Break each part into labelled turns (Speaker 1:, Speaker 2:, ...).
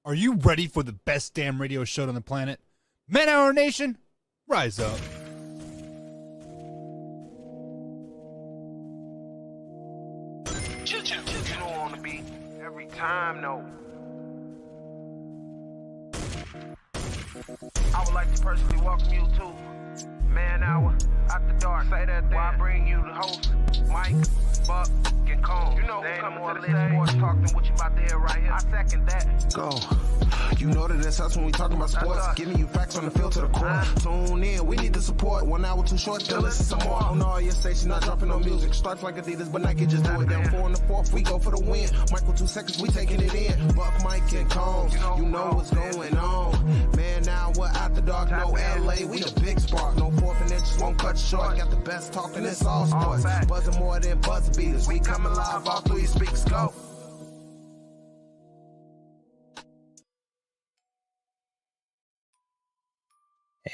Speaker 1: Are you ready for the best damn radio show on the planet? Man Hour Nation, rise up.
Speaker 2: You know on the beat every time, no. I would like to personally welcome you to Man Hour After Dark. Say that thing. While I bring you the host, Mike, Buck, and Cone. You know who's coming to the stage. Sports talk than what you about to hear right here. I second that.
Speaker 3: Go. You know that it's us when we talking about sports. Giving you facts on the field to the core. Tune in, we need the support. 1 hour too short, then listen some more. On all your stations, not dropping no music. Starts like Adidas, but Nike just do it. Down 4 in the 4th, we go for the win. Michael 2 seconds, we taking it in. Buck, Mike, and Combs, you know what's going on. Man, now we're After Dark, no LA, we the big spark. No 4th and inches, won't cut short. Got the best talking, it's all sports. Buzzing more than buzz beaters. We coming live all through your speakers, go.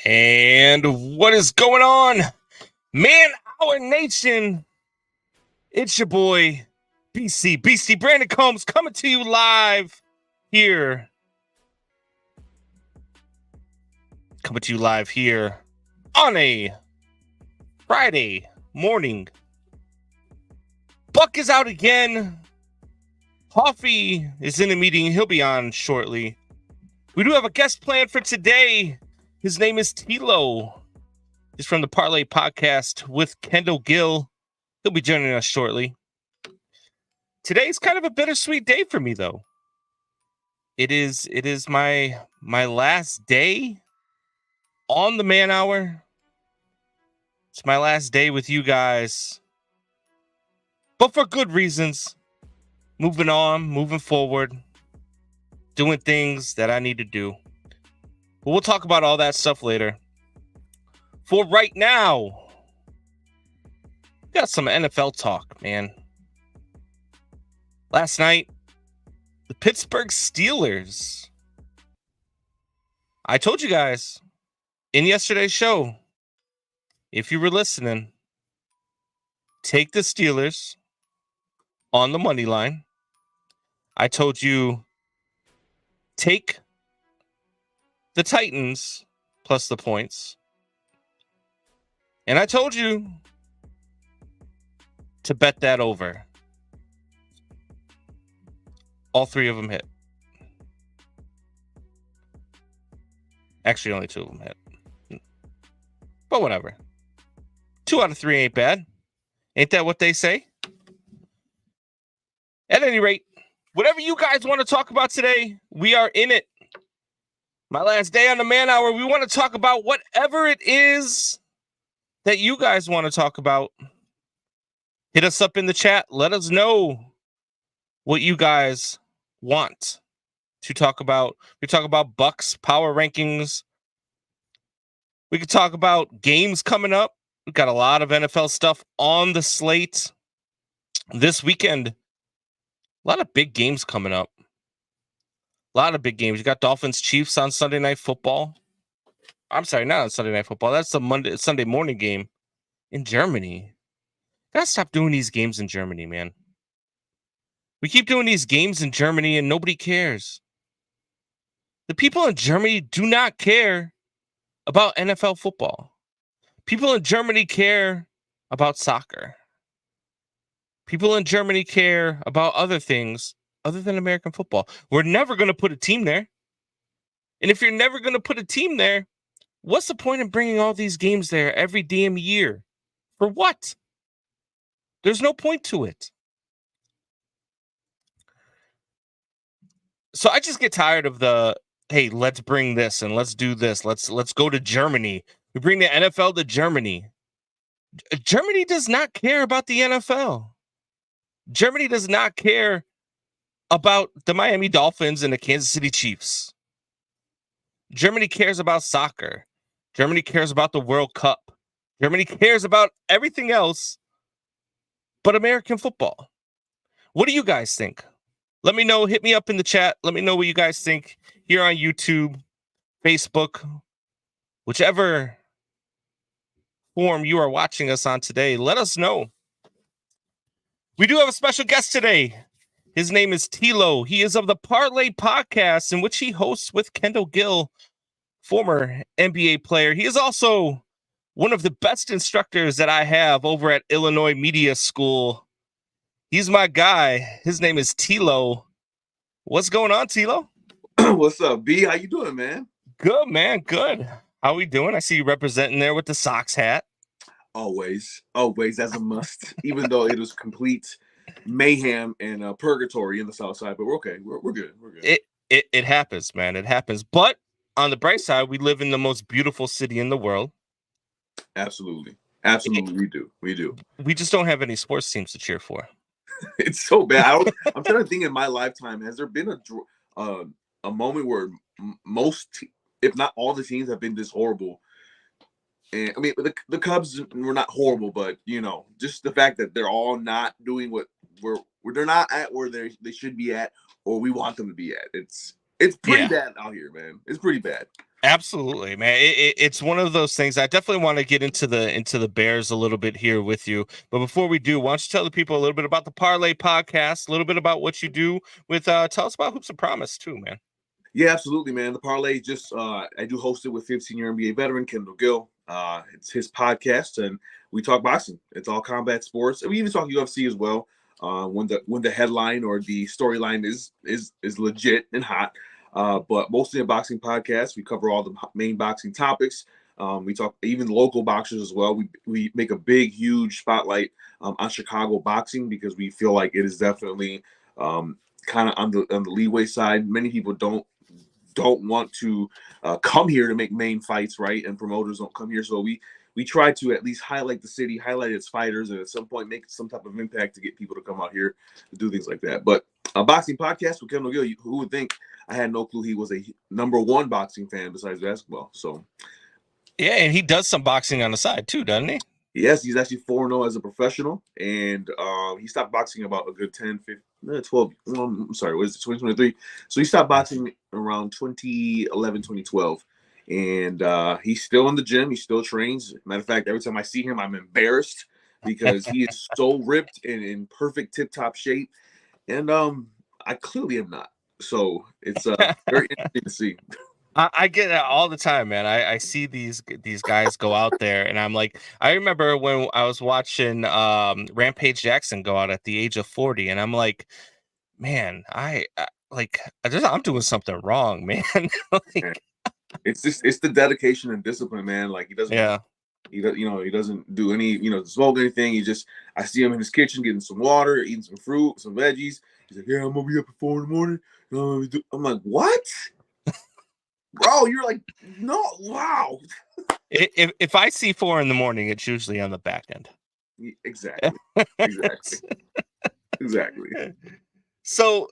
Speaker 4: And what is going on, Man Hour Nation? It's your boy, BC Brandon Combs, coming to you live here. Coming to you live here on a Friday morning. Buck is out again. Hoffy is in a meeting. He'll be on shortly. We do have a guest planned for today. His name is Tilo. He's from the Parley podcast with Kendall Gill. He'll be joining us shortly. Today's kind of a bittersweet day for me, though. It is my last day on the Man Hour. It's my last day with you guys. But for good reasons. Moving on, moving forward. Doing things that I need to do. But we'll talk about all that stuff later. For right now, we got some NFL talk, man. Last night, the Pittsburgh Steelers. I told you guys in yesterday's show, if you were listening, take the Steelers on the money line. I told you, take the Titans plus the points. And I told you to bet that over. All 3 of them hit. Actually, only 2 of them hit. But whatever. 2 out of 3 ain't bad. Ain't that what they say? At any rate, whatever you guys want to talk about today, we are in it. My last day on the Man Hour, we want to talk about whatever it is that you guys want to talk about. Hit us up in the chat. Let us know what you guys want to talk about. We talk about Bucks power rankings. We could talk about games coming up. We've got a lot of NFL stuff on the slate this weekend. A lot of big games coming up. A lot of big games. You got Dolphins Chiefs on Sunday Night Football. I'm sorry, not on Sunday Night Football. That's the Sunday morning game in Germany. Gotta stop doing these games in Germany, man. We keep doing these games in Germany and nobody cares. The people in Germany do not care about NFL football. People in Germany care about soccer. People in Germany care about other things other than American football. We're never going to put a team there. And if you're never going to put a team there, what's the point in bringing all these games there every damn year? For what? There's no point to it. So I just get tired of the, hey, let's bring this and let's do this. Let's go to Germany. We bring the NFL to Germany. Germany does not care about the NFL. Germany does not care about the Miami Dolphins and the Kansas City Chiefs. Germany cares about soccer. Germany cares about the World Cup. Germany cares about everything else but American football. What do you guys think? Let me know. Hit me up in the chat. Let me know what you guys think here on YouTube, Facebook, whichever form you are watching us on today. Let us know. We do have a special guest today. His name is Tilo. He is of the Parley podcast, in which he hosts with Kendall Gill, former NBA player. He is also one of the best instructors that I have over at Illinois Media School. He's my guy. His name is Tilo. What's going on, Tilo?
Speaker 5: What's up, B? How you doing, man?
Speaker 4: Good, man. Good. How we doing? I see you representing there with the Sox hat.
Speaker 5: Always as a must. Even though it was complete mayhem and purgatory in the South Side, but we're okay. We're good. We're good.
Speaker 4: It happens, man. It happens. But on the bright side, we live in the most beautiful city in the world.
Speaker 5: Absolutely, we do.
Speaker 4: We just don't have any sports teams to cheer for.
Speaker 5: It's so bad. I'm trying to think in my lifetime, has there been a moment where most, if not all, the teams have been this horrible? And I mean, the Cubs were not horrible, but just the fact that they're all not doing what they're not at where they should be at, or we want them to be at. It's pretty bad out here, man. It's pretty bad.
Speaker 4: Absolutely, man. It's one of those things. I definitely want to get into the Bears a little bit here with you. But before we do, why don't you tell the people a little bit about the Parley podcast, a little bit about what you do with, tell us about Hoops of Promise too, man.
Speaker 5: Yeah, absolutely, man. The Parley I do host it with 15-year NBA veteran Kendall Gill. It's his podcast, and we talk boxing. It's all combat sports. And we even talk UFC as well. When the headline or the storyline is legit and hot. But mostly a boxing podcast. We cover all the main boxing topics. We talk even local boxers as well. We make a big, huge spotlight on Chicago boxing because we feel like it is definitely kind of on the leeway side. Many people don't want to come here to make main fights, right? And promoters don't come here, so we try to at least highlight the city, highlight its fighters, and at some point make some type of impact to get people to come out here to do things like that. But a boxing podcast with Kendall Gill, who would think? I had no clue he was a #1 boxing fan besides basketball. So,
Speaker 4: yeah, and he does some boxing on the side too, doesn't he?
Speaker 5: Yes, he's actually 4-0 as a professional, and he stopped boxing about a good 10, 15, 12. I'm sorry, was it 2023? So he stopped boxing around 2011, 2012, and he's still in the gym. He still trains. Matter of fact, every time I see him, I'm embarrassed because he is so ripped and in perfect tip-top shape, and I clearly am not. So it's very interesting to see.
Speaker 4: I get that all the time, man. I see these guys go out there, and I'm like, I remember when I was watching Rampage Jackson go out at the age of 40, and I'm like, man, I'm doing something wrong, man.
Speaker 5: It's the dedication and discipline, man. Like he doesn't. He doesn't do any, smoke anything. I see him in his kitchen getting some water, eating some fruit, some veggies. He's like, yeah, I'm gonna be up at 4 a.m. I'm like, what? Bro, you're like, no, wow.
Speaker 4: If I see 4 a.m, it's usually on the back end.
Speaker 5: Exactly. Exactly.
Speaker 4: So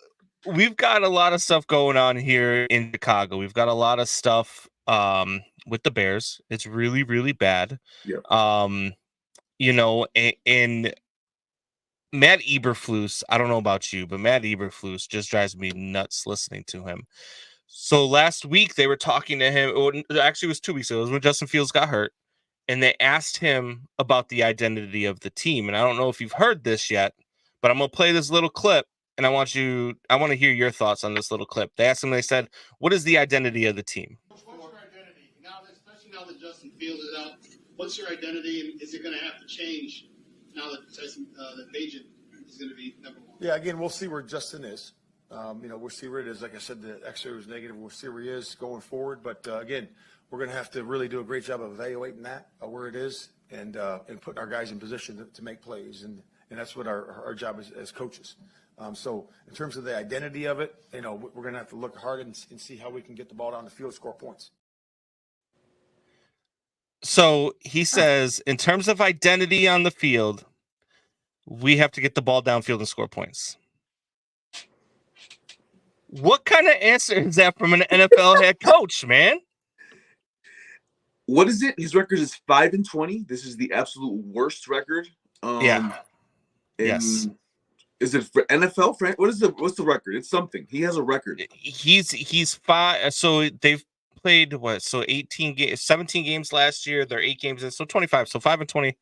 Speaker 4: we've got a lot of stuff going on here in Chicago. We've got a lot of stuff with the Bears. It's really, really bad.
Speaker 5: Yeah.
Speaker 4: And Matt Eberflus, I don't know about you, but Matt Eberflus just drives me nuts listening to him. So last week they were talking to him. Actually, it was 2 weeks ago. It was when Justin Fields got hurt, and they asked him about the identity of the team. And I don't know if you've heard this yet, but I'm gonna play this little clip, and I want to hear your thoughts on this little clip. They asked him. They said, "What is the identity of the team?"
Speaker 6: What's your identity especially now that Justin Fields is out? What's your identity, and is it going to have to change now that that Bagent is going to be #1?
Speaker 7: Yeah, again, we'll see where Justin is. We'll see where it is. Like I said, the X-ray was negative. We'll see where he is going forward. But again, we're going to have to really do a great job of evaluating that, where it is, and putting our guys in position to make plays. And that's what our job is as coaches. So in terms of the identity of it, we're going to have to look hard and see how we can get the ball down the field, score points.
Speaker 4: So he says, in terms of identity on the field, we have to get the ball downfield and score points. What kind of answer is that from an NFL head coach, man?
Speaker 5: What is it? His record is 5-20. This is the absolute worst record.
Speaker 4: Yes.
Speaker 5: Is it for NFL? What's the record? It's something. He has a record.
Speaker 4: He's 5. So they've played 18 games, 17 games last year. They're 8 games in, so 25. So 5-20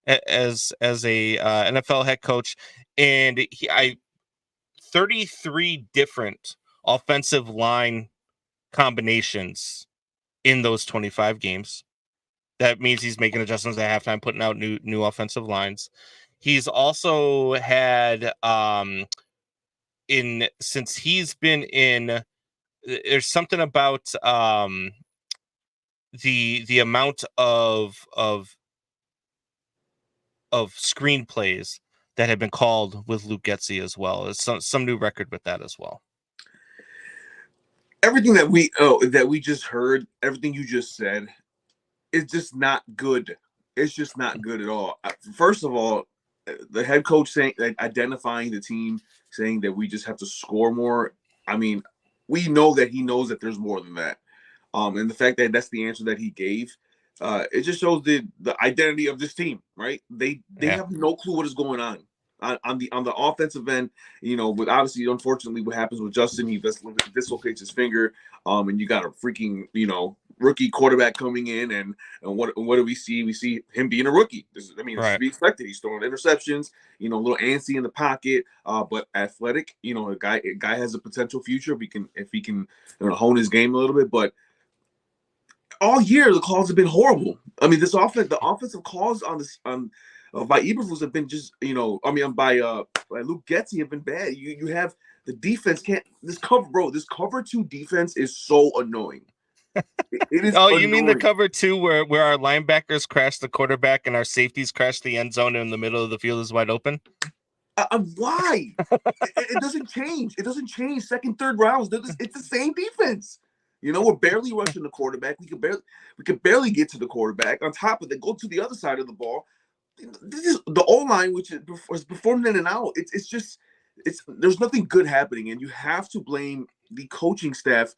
Speaker 4: as a NFL head coach. And 33 different offensive line combinations in those 25 games. That means he's making adjustments at halftime, putting out new offensive lines. He's also had since he's been in, there's something about the amount of screenplays that have been called with Luke Getsy as well. It's some new record with that as well.
Speaker 5: Everything that we just heard, everything you just said, is just not good. It's just not good at all. First of all, the head coach saying, identifying the team, saying that we just have to score more. I mean, we know that he knows that there's more than that. And the fact that that's the answer that he gave, it just shows the identity of this team, right? They have no clue what is going on the offensive end. You know, but obviously, unfortunately, what happens with Justin, he dislocates his finger, and you got a freaking rookie quarterback coming in, and what do we see? We see him being a rookie. It's to be expected. He's throwing interceptions, a little antsy in the pocket, but athletic. A guy has a potential future if he can hone his game a little bit, but. All year the calls have been horrible. I mean, the offensive calls by Eberflus have been just by Luke Getsy have been bad. You have the defense this cover 2 defense is so annoying. It is.
Speaker 4: Oh,
Speaker 5: annoying.
Speaker 4: You mean the cover 2 where our linebackers crash the quarterback and our safeties crash the end zone and in the middle of the field is wide open?
Speaker 5: Why? It doesn't change. It doesn't change. Second, third rounds. It's the same defense. We're barely rushing the quarterback. We could barely get to the quarterback. On top of that, go to the other side of the ball. This is the O-line, which is performing in and out. There's nothing good happening, and you have to blame the coaching staff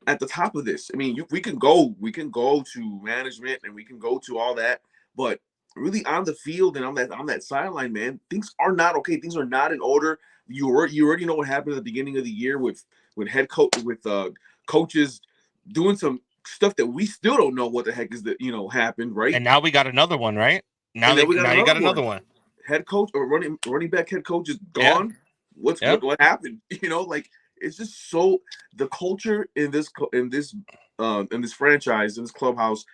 Speaker 5: at the top of this. I mean, we can go to management and we can go to all that, but really on the field and on that sideline, man, things are not okay. Things are not in order. You already know what happened at the beginning of the year with head coach coaches doing some stuff that we still don't know what the heck is happened, right?
Speaker 4: And now we got another one, right? Now you got another one.
Speaker 5: Head coach or running back head coach is gone. Yeah. What happened? It's just so the culture in this franchise, in this clubhouse,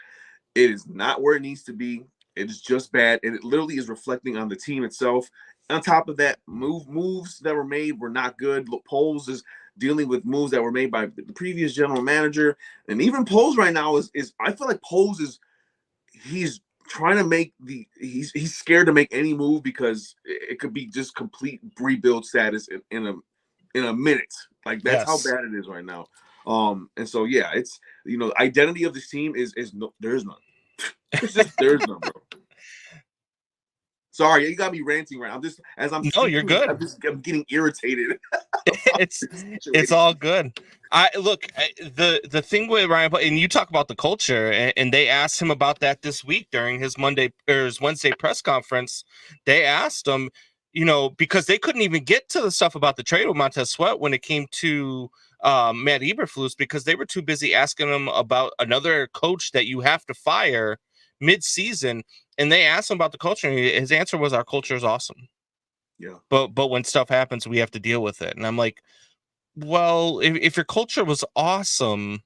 Speaker 5: it is not where it needs to be. It is just bad, and it literally is reflecting on the team itself. On top of that, moves that were made were not good. Poles is dealing with moves that were made by the previous general manager, and even Poles right now is I feel like Poles he's trying to make he's scared to make any move because it could be just complete rebuild status in a minute. Like that's how bad it is right now. And so it's identity of this team is no, there's none. There's none, bro. Sorry, you got me ranting right now.
Speaker 4: You're good.
Speaker 5: I'm getting irritated.
Speaker 4: It's all good. The thing with Ryan, and you talk about the culture, and they asked him about that this week during his Wednesday press conference. They asked him, because they couldn't even get to the stuff about the trade with Montez Sweat when it came to Matt Eberflus, because they were too busy asking him about another coach that you have to fire mid-season. And they asked him about the culture, and his answer was, "Our culture is awesome.
Speaker 5: Yeah,
Speaker 4: but when stuff happens, we have to deal with it." And I'm like, well, if your culture was awesome,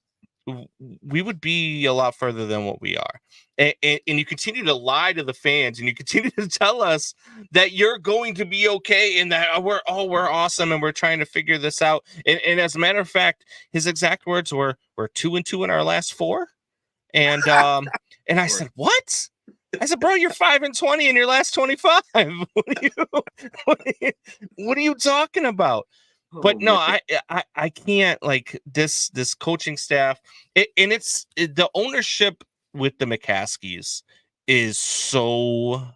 Speaker 4: we would be a lot further than what we are. And you continue to lie to the fans, and you continue to tell us that you're going to be okay and that we're awesome and we're trying to figure this out. And as a matter of fact, his exact words were, "We're 2-2 in our last 4." And I said, "What?" I said, "Bro, you're 5-20 in your last 25. What are you talking about?" But no, I can't, like, this coaching staff, the ownership with the McCaskies is so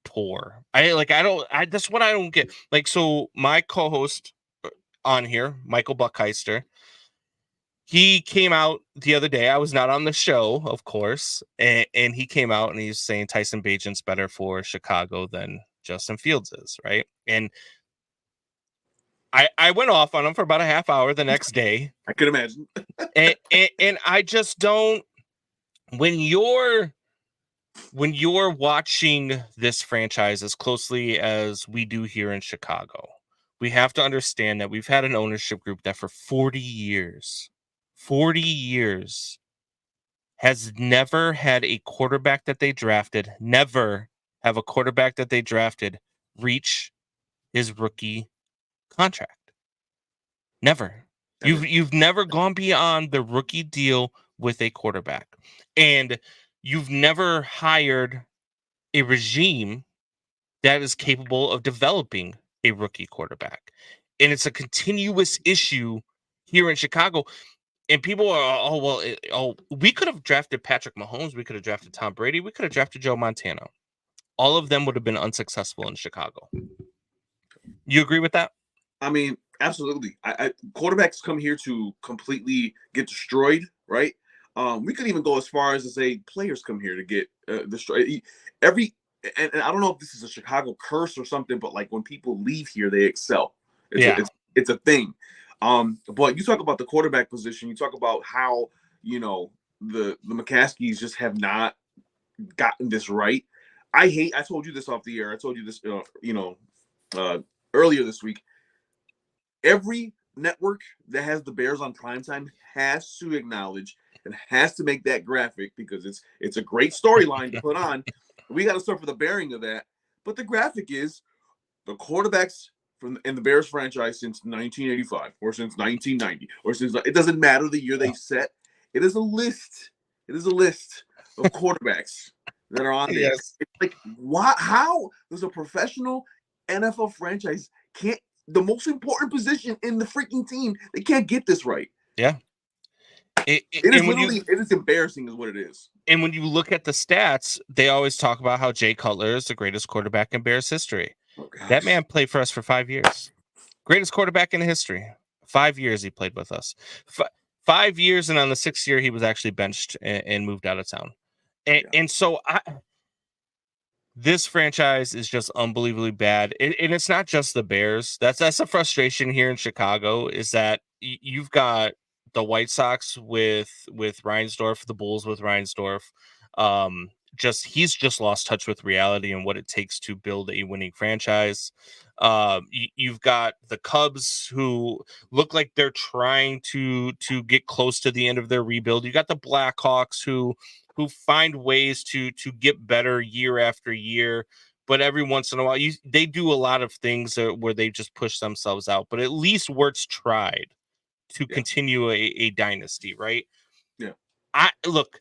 Speaker 4: poor. That's what I don't get. Like, so my co-host on here, Michael Buckheister, he came out the other day. I was not on the show, of course, and he came out and he's saying Tyson Bagent's better for Chicago than Justin Fields is, right? And I went off on him for about a half hour the next day.
Speaker 5: I could imagine.
Speaker 4: and I just don't. When you're watching this franchise as closely as we do here in Chicago, we have to understand that we've had an ownership group that for 40 years has never had a quarterback that they drafted, reach his rookie contract. Never. You've never gone beyond the rookie deal with a quarterback. And you've never hired a regime that is capable of developing a rookie quarterback. And it's a continuous issue here in Chicago. And people are, we could have drafted Patrick Mahomes. We could have drafted Tom Brady. We could have drafted Joe Montana. All of them would have been unsuccessful in Chicago. You agree with that?
Speaker 5: I mean, absolutely. Quarterbacks come here to completely get destroyed, right? We could even go as far as to say players come here to get destroyed. And I don't know if this is a Chicago curse or something, but like when people leave here, they excel. It's a thing. But you talk about the quarterback position. You talk about how the McCaskies just have not gotten this right. I told you this off the air. I told you this, earlier this week. Every network that has the Bears on primetime has to acknowledge and has to make that graphic because it's a great storyline to put on. We got to start for the bearing of that. But the graphic is the quarterbacks in the Bears franchise since 1985 or since 1990 or since it doesn't matter the year they set. It is a list. It is a list of quarterbacks that are on there.
Speaker 4: Yes.
Speaker 5: It's like how does a professional NFL franchise can't the most important position in the freaking team? They can't get this right.
Speaker 4: Yeah.
Speaker 5: It is embarrassing is what it is.
Speaker 4: And when you look at the stats, they always talk about how Jay Cutler is the greatest quarterback in Bears history.
Speaker 5: Oh,
Speaker 4: that man played for us for 5 years. Greatest quarterback in history. 5 years he played with us. 5 years, and on the 6th year, he was actually benched and moved out of town. And so this franchise is just unbelievably bad. And it's not just the Bears. That's the frustration here in Chicago is that you've got the White Sox with Reinsdorf, the Bulls with Reinsdorf. He's just lost touch with reality and what it takes to build a winning franchise. You've got the Cubs who look like they're trying to get close to the end of their rebuild. You got the Blackhawks who find ways to get better year after year, but every once in a while they do a lot of things where they just push themselves out. But at least Wirtz tried to continue a dynasty, right?
Speaker 5: Yeah.
Speaker 4: Look,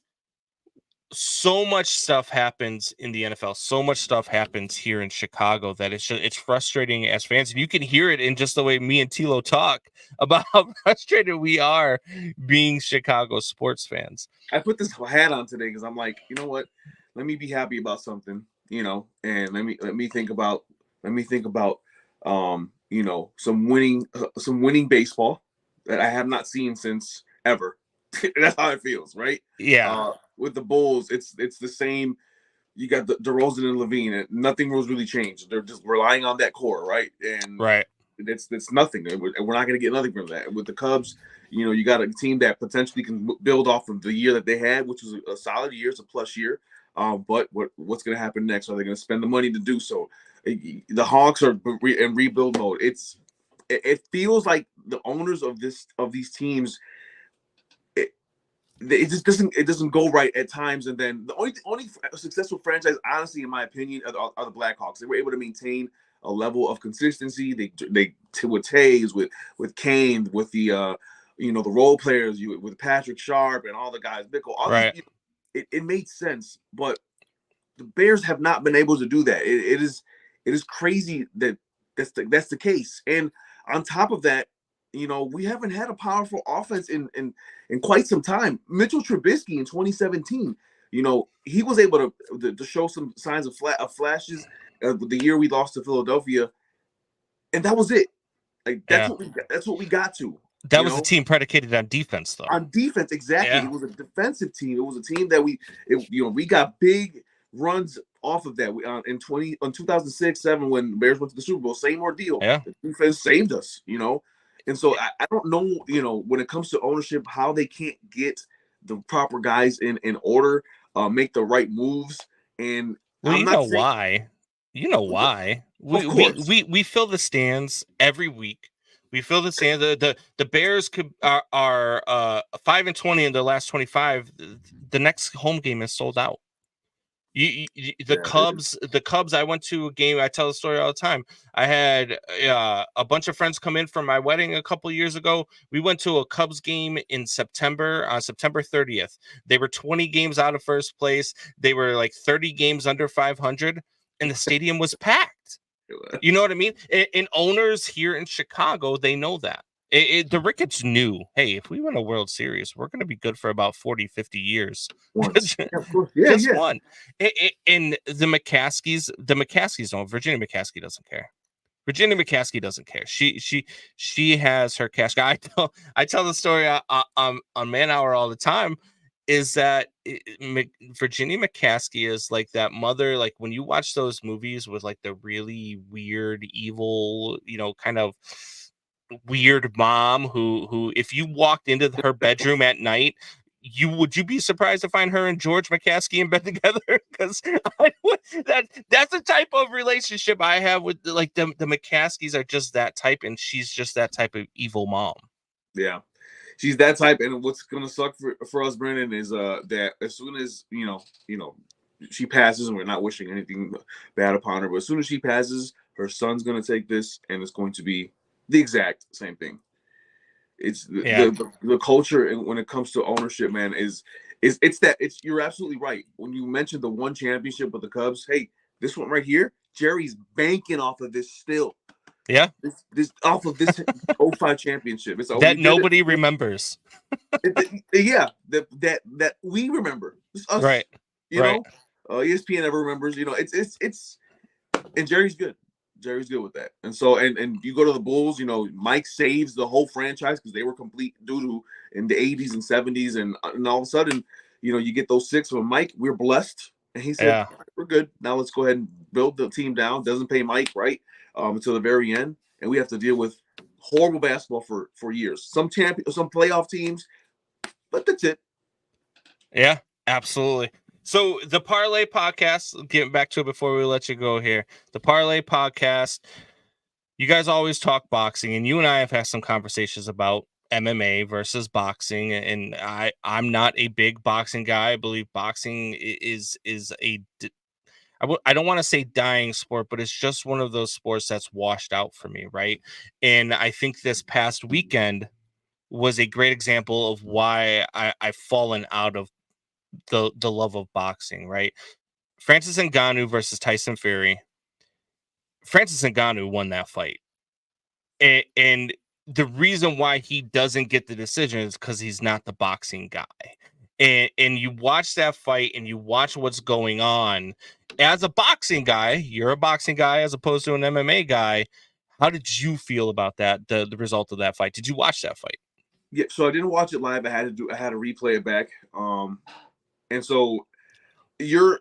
Speaker 4: so much stuff happens in the NFL. So much stuff happens here in Chicago that it's frustrating as fans. And you can hear it in just the way me and Tilo talk about how frustrated we are being Chicago sports fans.
Speaker 5: I put this hat on today because I'm like, you know what? Let me be happy about something, and let me think about some winning baseball that I have not seen since ever. That's how it feels, right?
Speaker 4: Yeah.
Speaker 5: With the Bulls, it's the same. You got the DeRozan and Levine, and nothing was really changed. They're just relying on that core, right? And it's nothing. We're not going to get nothing from that. With the Cubs, you got a team that potentially can build off of the year that they had, which was a solid year, it's a plus year. But what's going to happen next? Are they going to spend the money to do so? The Hawks are in rebuild mode. It feels like the owners of these teams. It just doesn't go right at times, and then the only successful franchise, honestly, in my opinion, are the Blackhawks. They were able to maintain a level of consistency. They with Taves, with Kane, with the the role players, with Patrick Sharp and all the guys, Bickle, it made sense. But the Bears have not been able to do that. It is crazy that that's the case. And on top of that, we haven't had a powerful offense in quite some time. Mitchell Trubisky in 2017, he was able to show some signs of flashes the year we lost to Philadelphia, and that was it. Like that's what we got to.
Speaker 4: That was a team predicated on defense, though.
Speaker 5: On defense, exactly. Yeah. It was a defensive team. It was a team that we got big runs off of that. In 2006-07 when the Bears went to the Super Bowl, same ordeal.
Speaker 4: Yeah.
Speaker 5: The defense saved us, And so I don't know, when it comes to ownership, how they can't get the proper guys in order, make the right moves. And
Speaker 4: I'm not saying why. You know why?
Speaker 5: Of course.
Speaker 4: We fill the stands every week. We fill the stands. The Bears are 5-20 in their last 25. The next home game is sold out. The Cubs. I went to a game. I tell the story all the time. I had a bunch of friends come in for my wedding a couple of years ago. We went to a Cubs game in September, on September 30th. They were 20 games out of first place. They were like 30 games under 500, and the stadium was packed. You know what I mean? And owners here in Chicago, they know that. The Ricketts knew, hey, if we win a World Series, we're going to be good for about 40, 50 years.
Speaker 5: Once. Yeah, of course.
Speaker 4: Just one. And the McCaskies don't. Virginia McCaskey doesn't care. Virginia McCaskey doesn't care. She has her cash. I tell the story on Man Hour all the time. Is that Virginia McCaskey is like that mother, like when you watch those movies with like the really weird, evil, kind of weird mom who if you walked into her bedroom at night, would you be surprised to find her and George McCaskey in bed together? Because that's the type of relationship I have with like the McCaskies are just that type, and she's just that type of evil mom.
Speaker 5: Yeah. She's that type, and what's gonna suck for us, Brandon, is that as soon as she passes, and we're not wishing anything bad upon her, but as soon as she passes, her son's gonna take this, and it's going to be the exact same thing. It's the culture, and when it comes to ownership, man, you're absolutely right. When you mentioned the one championship with the Cubs, hey, this one right here, Jerry's banking off of this still.
Speaker 4: Yeah,
Speaker 5: this off of this 05 championship. It's
Speaker 4: that nobody remembers.
Speaker 5: That we remember. It's us,
Speaker 4: right?
Speaker 5: You know, ESPN never remembers. It's and Jerry's good. Jerry's good with that. And so and you go to the Bulls. Mike saves the whole franchise because they were complete doo-doo in the 80s and 70s, and all of a sudden, you get those 6 from Mike. We're blessed, and he said, "We're good. Now let's go ahead and build the team down. Doesn't pay Mike right." Until the very end, and we have to deal with horrible basketball for years. Some playoff teams, but that's it.
Speaker 4: Yeah, absolutely. So the Parley podcast, getting back to it before we let you go here, the Parley podcast, you guys always talk boxing, and you and I have had some conversations about MMA versus boxing, and I'm not a big boxing guy. I believe boxing is I don't want to say dying sport, but it's just one of those sports that's washed out for me, right? And I think this past weekend was a great example of why I've fallen out of the love of boxing, right? Francis Ngannou versus Tyson Fury. Francis Ngannou won that fight. And the reason why he doesn't get the decision is because he's not the boxing guy. And you watch that fight and you watch what's going on. As a boxing guy, you're a boxing guy as opposed to an MMA guy. How did you feel about that, the result of that fight? Did you watch that fight?
Speaker 5: Yeah, so I didn't watch it live. I had to replay it back. And so your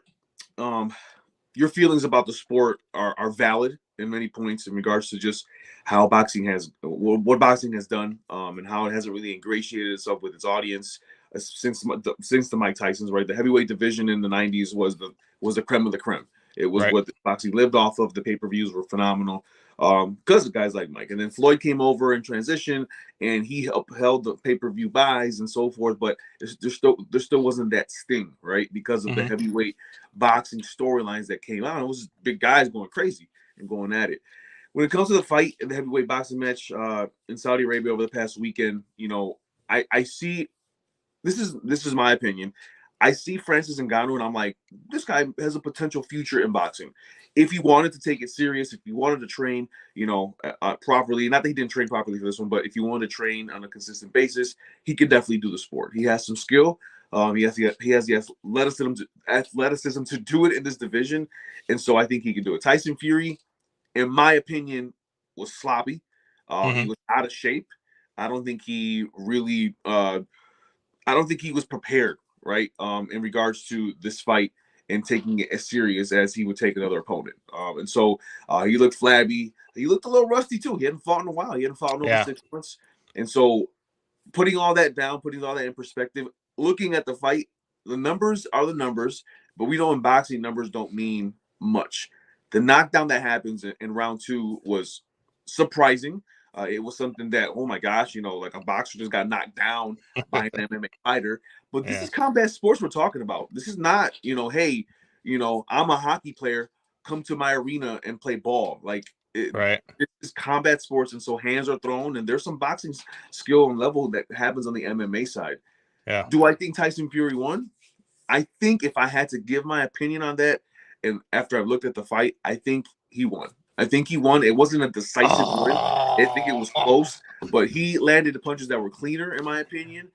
Speaker 5: feelings about the sport are valid in many points in regards to just how boxing what boxing has done, and how it hasn't really ingratiated itself with its audience since the Mike Tyson's, right? The heavyweight division in the 90s was the creme of the creme. It was what boxing lived off of. The pay-per-views were phenomenal because of guys like Mike. And then Floyd came over in transition, and he upheld the pay-per-view buys and so forth. But there still wasn't that sting, right? Because of the heavyweight boxing storylines that came out. It was big guys going crazy and going at it. When it comes to the fight in the heavyweight boxing match in Saudi Arabia over the past weekend, I see. This is my opinion. I see Francis Ngannou, and I'm like, this guy has a potential future in boxing. If he wanted to take it serious, if he wanted to train, properly, not that he didn't train properly for this one, but if he wanted to train on a consistent basis, he could definitely do the sport. He has some skill. He has the athleticism to do it in this division, and so I think he can do it. Tyson Fury, in my opinion, was sloppy. He was out of shape. I don't think he really. I don't think he was prepared, right, in regards to this fight and taking it as serious as he would take another opponent. And so he looked flabby. He looked a little rusty, too. He hadn't fought in a while. He hadn't fought in over 6 months. And so putting all that down, putting all that in perspective, looking at the fight, the numbers are the numbers, but we know in boxing numbers don't mean much. The knockdown that happens in round 2 was surprising. It was something that, oh my gosh, like a boxer just got knocked down by an MMA fighter. But this is combat sports we're talking about. This is not, hey, I'm a hockey player. Come to my arena and play ball. Like,
Speaker 4: right.
Speaker 5: This is combat sports, and so hands are thrown, and there's some boxing skill and level that happens on the MMA side.
Speaker 4: Yeah.
Speaker 5: Do I think Tyson Fury won? I think if I had to give my opinion on that, and after I've looked at the fight, I think he won. I think he won. It wasn't a decisive win. I think it was close, but he landed the punches that were cleaner, in my opinion.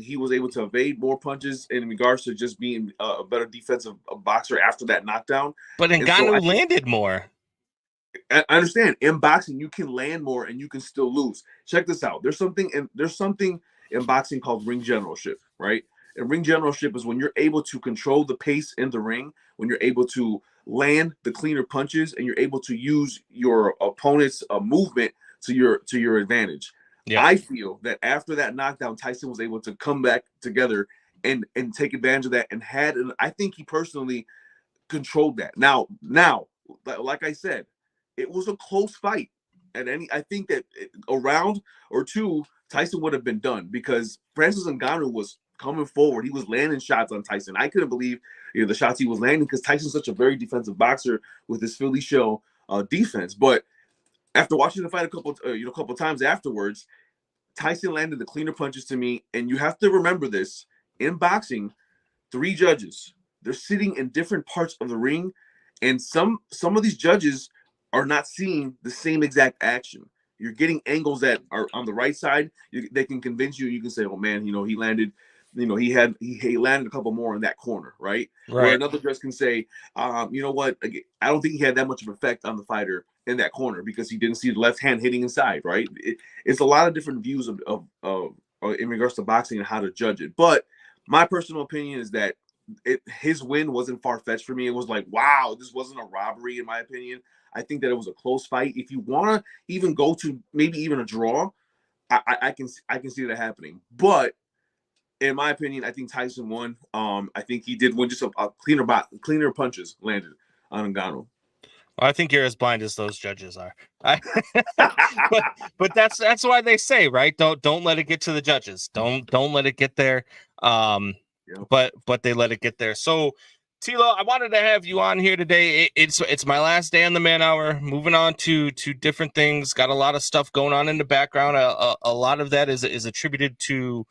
Speaker 5: He was able to evade more punches in regards to just being a better defensive boxer after that knockdown.
Speaker 4: But Ngannou landed more.
Speaker 5: I understand. In boxing, you can land more and you can still lose. Check this out. There's something in boxing called ring generalship, right? And ring generalship is when you're able to control the pace in the ring, when you're able to land the cleaner punches, and you're able to use your opponent's movement to your advantage. Yeah. I feel that after that knockdown, Tyson was able to come back together and take advantage of that, and I think he personally controlled that. Now, like I said, it was a close fight. I think that a round or two, Tyson would have been done, because Francis Ngannou was coming forward. He was landing shots on Tyson. I couldn't believe the shots he was landing, because Tyson's such a very defensive boxer with his Philly shell defense. But after watching the fight a couple times afterwards, Tyson landed the cleaner punches to me. And you have to remember this: in boxing, 3 judges, they're sitting in different parts of the ring, and some of these judges are not seeing the same exact action. You're getting angles that are on the right side. They can convince you. You can say, "Oh man, he landed. He landed a couple more in that corner, right?" Where another judge can say, "You know what? I don't think he had that much of an effect on the fighter in that corner, because he didn't see the left hand hitting inside." Right? It's a lot of different views of in regards to boxing and how to judge it. But my personal opinion is that his win wasn't far-fetched for me. It was like, wow, this wasn't a robbery, in my opinion. I think that it was a close fight. If you want to even go to maybe even a draw, I can see that happening. But in my opinion, I think Tyson won. I think he did win. Just a cleaner punches landed on Ngannou.
Speaker 4: Well, I think you're as blind as those judges are. But that's why they say, right? Don't let it get to the judges. Don't let it get there. But they let it get there. So, Tilo, I wanted to have you on here today. It's my last day on the Man Hour. Moving on to different things. Got a lot of stuff going on in the background. A lot of that is attributed to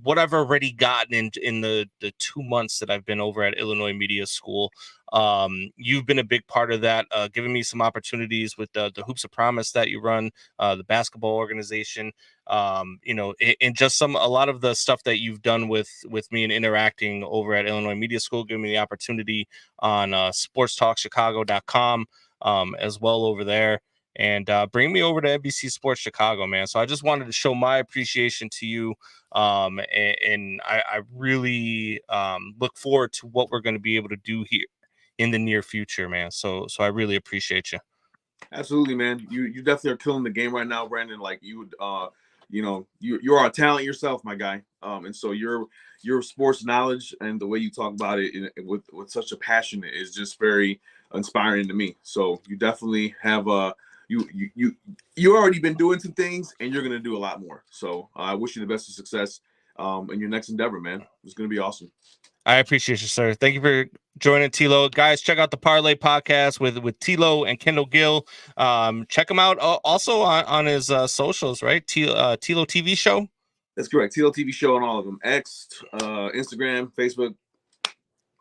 Speaker 4: what I've already gotten in the 2 months that I've been over at Illinois Media School. You've been a big part of that, giving me some opportunities with the Hoops of Promise that you run, the basketball organization, and just a lot of the stuff that you've done with me and interacting over at Illinois Media School, giving me the opportunity on sportstalkchicago.com as well over there. And bring me over to NBC Sports Chicago, man. So I just wanted to show my appreciation to you. And I really look forward to what we're going to be able to do here in the near future, man. So I really appreciate you.
Speaker 5: Absolutely, man. You definitely are killing the game right now, Brandon. Like you are a talent yourself, my guy. And so your sports knowledge and the way you talk about it with such a passion is just very inspiring to me. So you definitely have you already been doing some things, and you're gonna do a lot more. So I wish you the best of success in your next endeavor, man. It's gonna be awesome.
Speaker 4: I appreciate you, sir. Thank you for joining, Tilo. Guys, check out the Parley podcast with Tilo and Kendall Gill. Check him out also on his socials, right? Tilo TV show.
Speaker 5: That's correct. Tilo TV show on all of them. X, Instagram, Facebook.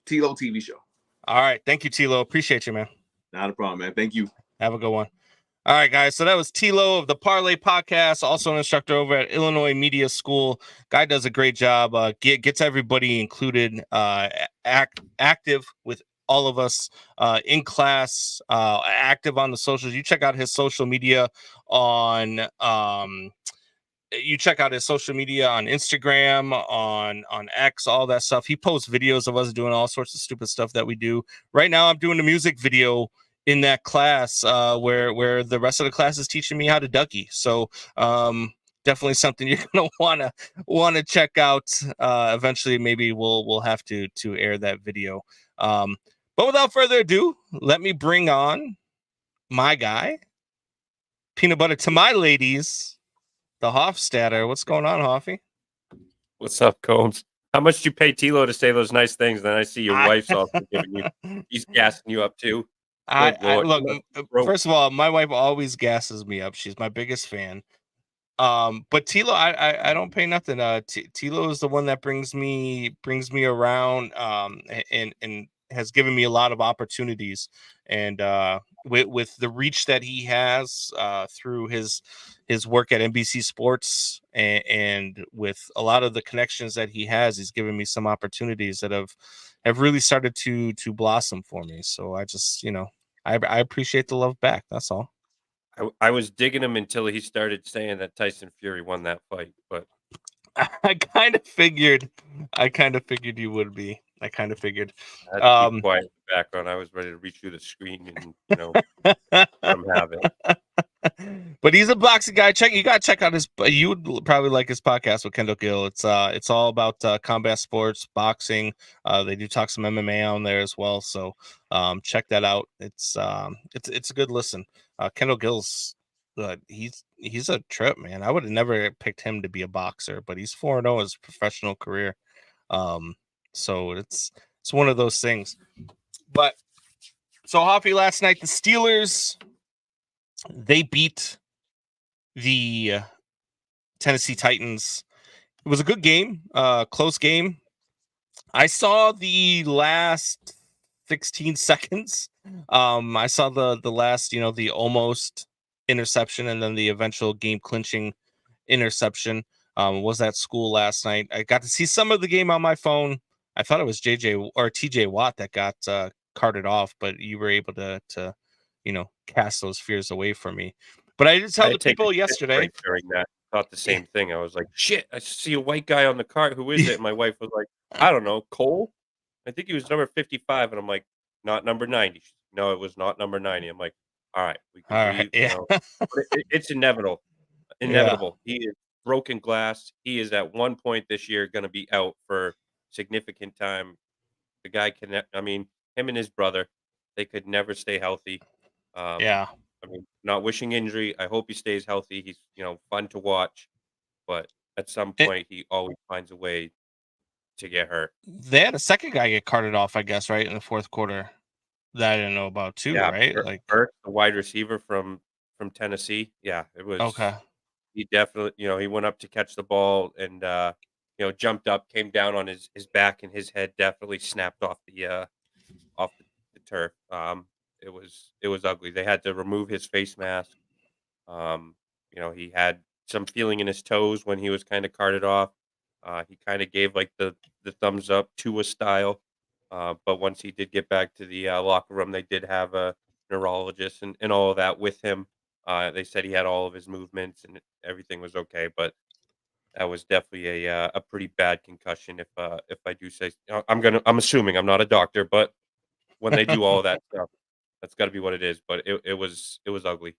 Speaker 5: Tilo TV show.
Speaker 4: All right. Thank you, Tilo. Appreciate you, man.
Speaker 5: Not a problem, man. Thank you.
Speaker 4: Have a good one. All right, guys. So that was Tilo of the Parley podcast, also an instructor over at Illinois Media School. Guy does a great job. Gets everybody included, active with all of us in class, active on the socials. You check out his social media on Instagram, on X, all that stuff. He posts videos of us doing all sorts of stupid stuff that we do. Right now, I'm doing a music video in that class where the rest of the class is teaching me how to ducky. So definitely something you're gonna wanna check out. Eventually, maybe we'll have to air that video. But without further ado, let me bring on my guy, peanut butter to my ladies, the Hofstadter. What's going on, Hoffy?
Speaker 8: What's up, Combs? How much did you pay Tilo to say those nice things? Then I see your wife's also giving you. He's gassing you up too. Good
Speaker 4: I
Speaker 8: Lord.
Speaker 4: look.
Speaker 8: Bro,
Speaker 4: First of all, my wife always gasses me up. She's my biggest fan. But Tilo, I don't pay nothing. Tilo is the one that brings me around. And has given me a lot of opportunities. And with the reach that he has through his work at NBC Sports and with a lot of the connections that he has, he's given me some opportunities that have really started to blossom for me. So I just, I appreciate the love back. That's all.
Speaker 8: I was digging him until he started saying that Tyson Fury won that fight, but
Speaker 4: I kind of figured you would be. I kind of figured.
Speaker 8: I had to keep quiet in the background. I was ready to reach through the screen and let him have it.
Speaker 4: But he's a boxing guy. You gotta check out his. You would probably like his podcast with Kendall Gill. It's all about combat sports, boxing. They do talk some MMA on there as well. So check that out. It's a good listen. Kendall Gill's he's a trip, man. I would have never picked him to be a boxer, but he's 4-0 his professional career. So it's one of those things. But so Hoffy, last night the Steelers, they beat the Tennessee Titans. It was a good game, close game. I saw the last 16 seconds. I saw the last, the almost interception and then the eventual game clinching interception. Was at school last night. I got to see some of the game on my phone. I thought it was JJ or TJ Watt that got carted off, but you were able to cast those fears away from me. But I did tell the people yesterday
Speaker 8: during that. Thought the same thing. I was like, shit, I see a white guy on the cart. Who is it? And my wife was like, I don't know, Cole. I think he was number 55. And I'm like, not number 90. No, it was not number 90. I'm like, all right, we can breathe.
Speaker 4: Yeah.
Speaker 8: But it's inevitable. Inevitable. Yeah. He is broken glass. He is at one point this year going to be out for significant time. The guy can, I mean, him and his brother, they could never stay healthy.
Speaker 4: Yeah.
Speaker 8: I mean, not wishing injury. I hope he stays healthy. He's, fun to watch, but at some point he always finds a way to get hurt.
Speaker 4: They had a second guy get carted off, I guess, right in the fourth quarter. That I didn't know about too,
Speaker 8: Yeah,
Speaker 4: right?
Speaker 8: Burke, the wide receiver from Tennessee. Yeah, it was
Speaker 4: okay.
Speaker 8: He definitely, he went up to catch the ball and jumped up, came down on his back, and his head definitely snapped off the turf. It was ugly. They had to remove his face mask. He had some feeling in his toes when he was kind of carted off. He kind of gave like the thumbs up to a style. But once he did get back to the locker room, they did have a neurologist and all of that with him. They said he had all of his movements and everything was okay, but that was definitely a pretty bad concussion. If I do say, I'm assuming, I'm not a doctor, but when they do all of that stuff, that's got to be what it is. But it was ugly.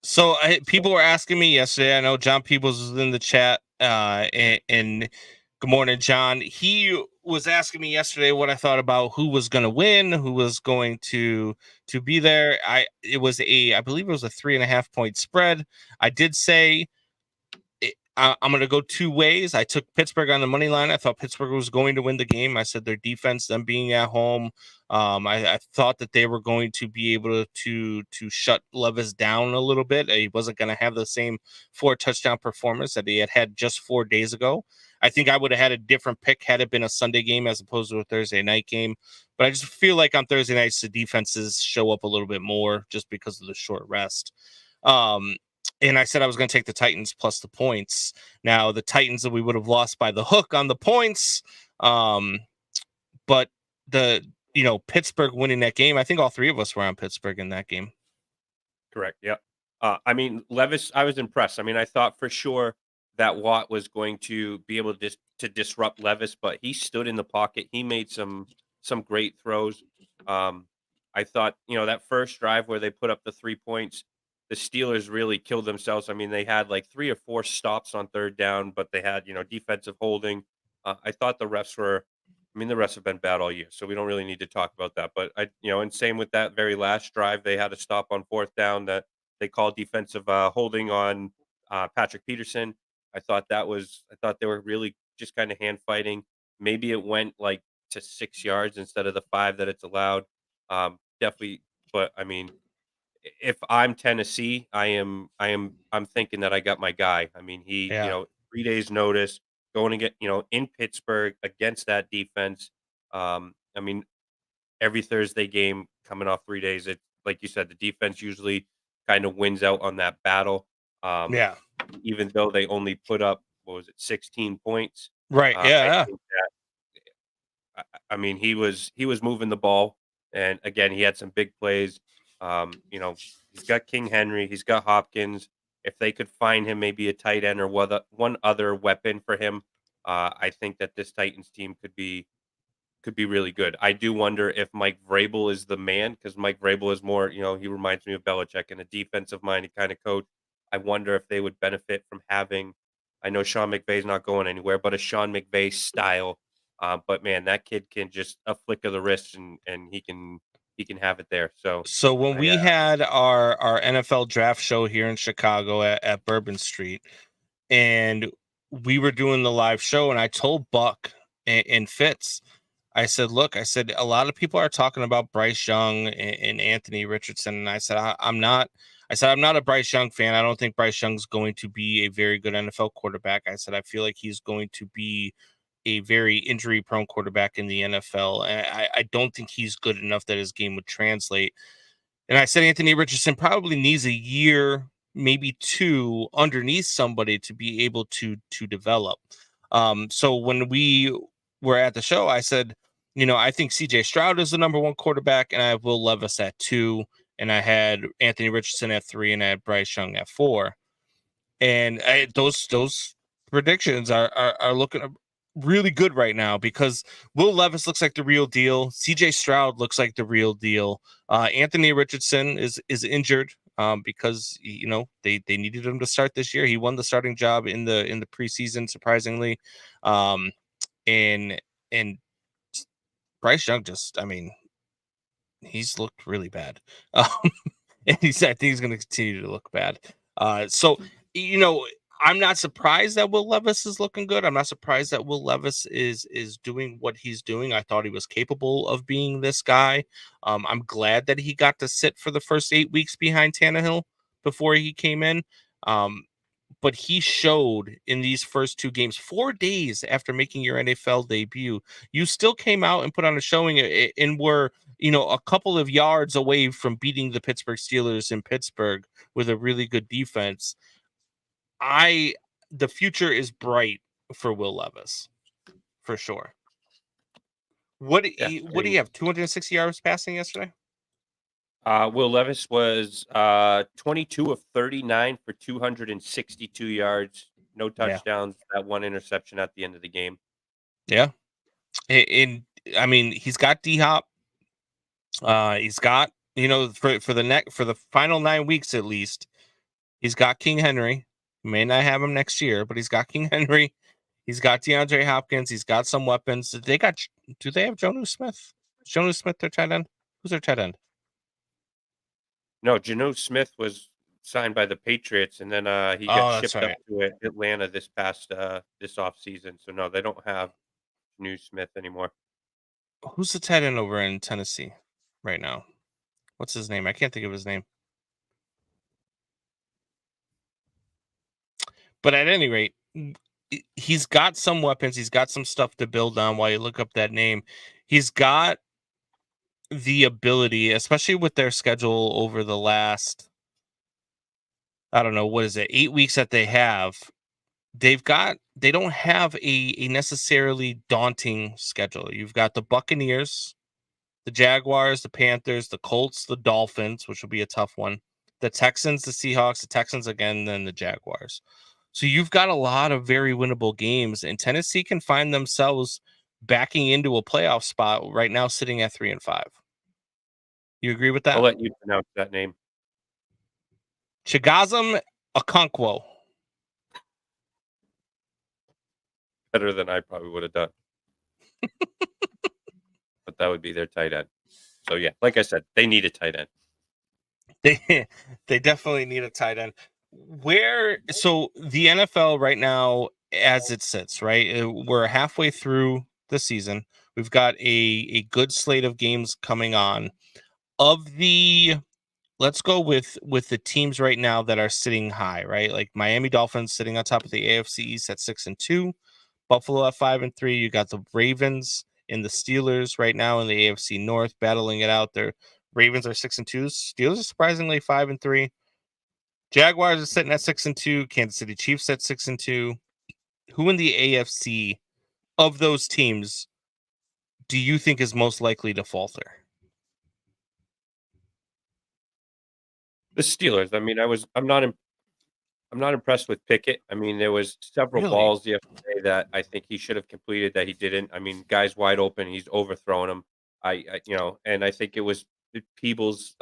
Speaker 4: So people were asking me yesterday. I know John Peebles was in the chat, and good morning, John. He was asking me yesterday what I thought about who was going to win, who was going to be there. I believe it was a 3.5 point spread. I did say I'm going to go two ways. I took Pittsburgh on the money line. I thought Pittsburgh was going to win the game. I said their defense, them being at home, I thought that they were going to be able to shut Levis down a little bit. He wasn't going to have the same 4 touchdown performance that he had just 4 days ago. I think I would have had a different pick had it been a Sunday game as opposed to a Thursday night game. But I just feel like on Thursday nights, the defenses show up a little bit more just because of the short rest. And I said I was going to take the Titans plus the points. Now, the Titans that we would have lost by the hook on the points. But Pittsburgh winning that game, I think all 3 of us were on Pittsburgh in that game.
Speaker 8: Correct. Yeah. I mean, Levis, I was impressed. I mean, I thought for sure that Watt was going to be able to disrupt Levis, but he stood in the pocket. He made some great throws. I thought, that first drive where they put up the 3 points, the Steelers really killed themselves. I mean, they had like 3 or 4 stops on third down, but they had, defensive holding. I thought the refs were I mean, the rest have been bad all year, so we don't really need to talk about that. But and same with that very last drive, they had a stop on fourth down that they called defensive holding on Patrick Peterson. I thought they were really just kind of hand fighting. Maybe it went like to 6 yards instead of the 5 that it's allowed. Definitely, but I mean, if I'm Tennessee, I'm thinking that I got my guy. I mean,
Speaker 4: Yeah.
Speaker 8: 3 days notice, going to get, in Pittsburgh against that defense. I mean, every Thursday game coming off 3 days, it like you said, the defense usually kind of wins out on that battle. Um,
Speaker 4: Yeah.
Speaker 8: even though they only put up, what was it, 16 points.
Speaker 4: Right.
Speaker 8: I
Speaker 4: Yeah.
Speaker 8: think I mean, he was moving the ball, and again, he had some big plays. He's got King Henry, he's got Hopkins. If they could find him maybe a tight end or one other weapon for him, I think that this Titans team could be really good. I do wonder if Mike Vrabel is the man because Mike Vrabel is more, he reminds me of Belichick and a defensive-minded kind of coach. I wonder if they would benefit from having. I know Sean McVay's not going anywhere, but a Sean McVay style. But man, that kid can just a flick of the wrist and he can have it there. So
Speaker 4: So when we had our NFL draft show here in Chicago at Bourbon Street, and we were doing the live show, and I told Buck and Fitz, I said, look, I said, a lot of people are talking about Bryce Young and Anthony Richardson. And I said, I'm not a Bryce Young fan. I don't think Bryce Young's going to be a very good NFL quarterback. I said, I feel like he's going to be a very injury prone quarterback in the NFL. And I don't think he's good enough that his game would translate. And I said Anthony Richardson probably needs a year, maybe 2 underneath somebody to be able to develop. So when we were at the show, I said, I think CJ Stroud is the number 1 quarterback, and I have Will Levis at 2, and I had Anthony Richardson at 3, and I had Bryce Young at 4. And those predictions are looking really good right now because Will Levis looks like the real deal. CJ Stroud looks like the real deal. Anthony Richardson is injured because they needed him to start this year. He won the starting job in the preseason, surprisingly. And Bryce Young he's looked really bad. And I think he's going to continue to look bad. So, I'm not surprised that Will Levis is looking good. I'm not surprised that Will Levis is doing what he's doing. I thought he was capable of being this guy. I'm glad that he got to sit for the first 8 weeks behind Tannehill before he came in. But he showed in these first 2 games, 4 days after making your NFL debut, you still came out and put on a showing and were, a couple of yards away from beating the Pittsburgh Steelers in Pittsburgh with a really good defense. The future is bright for Will Levis, for sure. What do you have? 260 yards passing yesterday?
Speaker 8: Will Levis was 22 of 39 for 262 yards, no touchdowns, that 1 interception at the end of the game.
Speaker 4: Yeah. And I mean, he's got D-Hop. He's got, for the final 9 weeks at least, he's got King Henry. He may not have him next year, but he's got King Henry. He's got DeAndre Hopkins. He's got some weapons. Do they have Jonnu Smith? Is Jonnu Smith their tight end? Who's their tight end?
Speaker 8: No, Geno Smith was signed by the Patriots, and then he got shipped up to Atlanta this offseason. So no, they don't have Geno Smith anymore.
Speaker 4: Who's the tight end over in Tennessee right now? What's his name? I can't think of his name. But at any rate, he's got some weapons. He's got some stuff to build on while you look up that name. He's got the ability, especially with their schedule over the last, I don't know, what is it, 8 weeks that they have. They don't have a necessarily daunting schedule. You've got the Buccaneers, the Jaguars, the Panthers, the Colts, the Dolphins, which will be a tough one, the Texans, the Seahawks, the Texans again, then the Jaguars. So you've got a lot of very winnable games, and Tennessee can find themselves backing into a playoff spot right now, sitting at 3-5. You agree with that?
Speaker 8: I'll let you pronounce that name.
Speaker 4: Chigoziem Okonkwo.
Speaker 8: Better than I probably would have done. but that would be their tight end. So yeah, like I said, they need a tight end.
Speaker 4: They definitely need a tight end. So the NFL right now, as it sits, right? We're halfway through the season. We've got a good slate of games coming on. Let's go with the teams right now that are sitting high, right? Like Miami Dolphins sitting on top of the AFC East at 6-2, Buffalo at 5-3. You got the Ravens and the Steelers right now in the AFC North battling it out. Their Ravens are 6-2. Steelers are surprisingly 5-3. Jaguars are sitting at 6-2. Kansas City Chiefs at 6-2. Who in the AFC of those teams do you think is most likely to falter?
Speaker 8: The Steelers. I mean, I'm not impressed with Pickett. I mean, there was several
Speaker 4: Really?
Speaker 8: balls yesterday that I think he should have completed that he didn't. I mean, guys wide open, he's overthrowing them. And I think it was Peebles,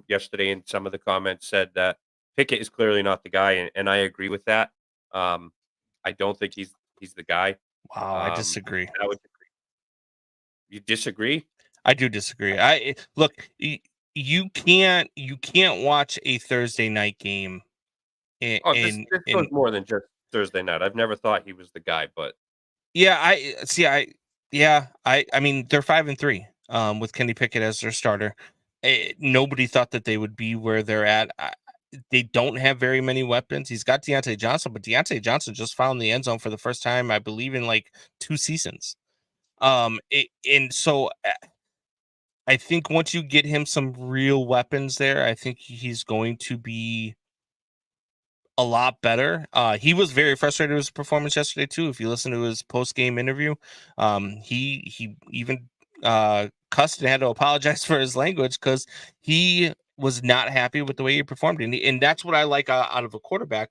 Speaker 8: yesterday in some of the comments said that Pickett is clearly not the guy, and I agree with that. I don't think he's the guy.
Speaker 4: Wow, I disagree.
Speaker 8: You disagree?
Speaker 4: I do disagree. I look, you can't watch a Thursday night game.
Speaker 8: This goes more than just Thursday night. I've never thought he was the guy, but
Speaker 4: yeah, I mean they're 5-3 with Kenny Pickett as their starter. Nobody thought that they would be where they're at. They don't have very many weapons. He's got Deontay Johnson, but Deontay Johnson just found the end zone for the first time, I believe, in like 2 seasons. And so I think once you get him some real weapons there, I think he's going to be a lot better. He was very frustrated with his performance yesterday too. If you listen to his post-game interview, he even cussed and had to apologize for his language because he was not happy with the way he performed. And that's what I like out of a quarterback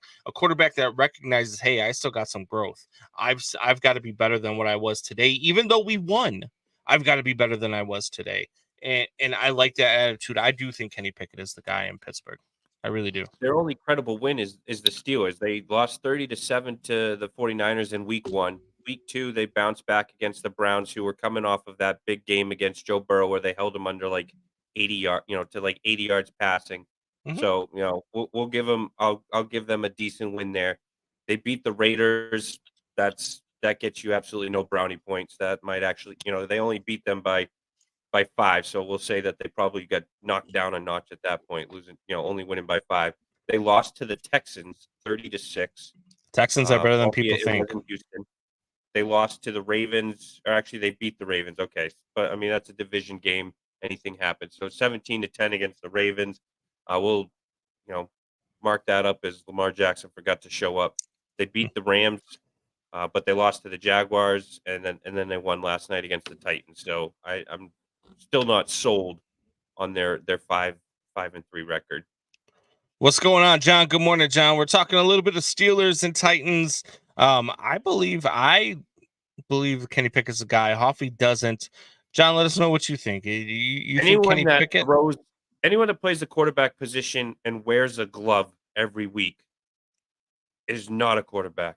Speaker 4: that recognizes, hey, I still got some growth. I've got to be better than what I was today. Even though we won, I've got to be better than I was today. And I like that attitude. I do think Kenny Pickett is the guy in Pittsburgh. I really do.
Speaker 8: Their only credible win is the Steelers. They lost 30-7 to the 49ers in week 1. Week 2, they bounced back against the Browns, who were coming off of that big game against Joe Burrow where they held him under like 80 yards passing.
Speaker 4: Mhm.
Speaker 8: So, we'll give them I'll give them a decent win there. They beat the Raiders. That gets you absolutely no brownie points. That might actually, they only beat them by 5, so we'll say that they probably got knocked down a notch at that point, losing, only winning by 5. They lost to the Texans 30-6.
Speaker 4: Texans are better than people think.
Speaker 8: Houston. They lost to the Ravens, or actually they beat the Ravens. Okay, but I mean that's a division game. Anything happens. So 17-10 against the Ravens. We'll, mark that up as Lamar Jackson forgot to show up. They beat the Rams, but they lost to the Jaguars, and then they won last night against the Titans. So I'm still not sold on their 5-3 record.
Speaker 4: What's going on, John? Good morning, John. We're talking a little bit of Steelers and Titans. I believe Kenny Pickett's a guy. Hoffy doesn't. John, let us know what you think. You think Kenny Pickett?
Speaker 8: Anyone that plays the quarterback position and wears a glove every week is not a quarterback.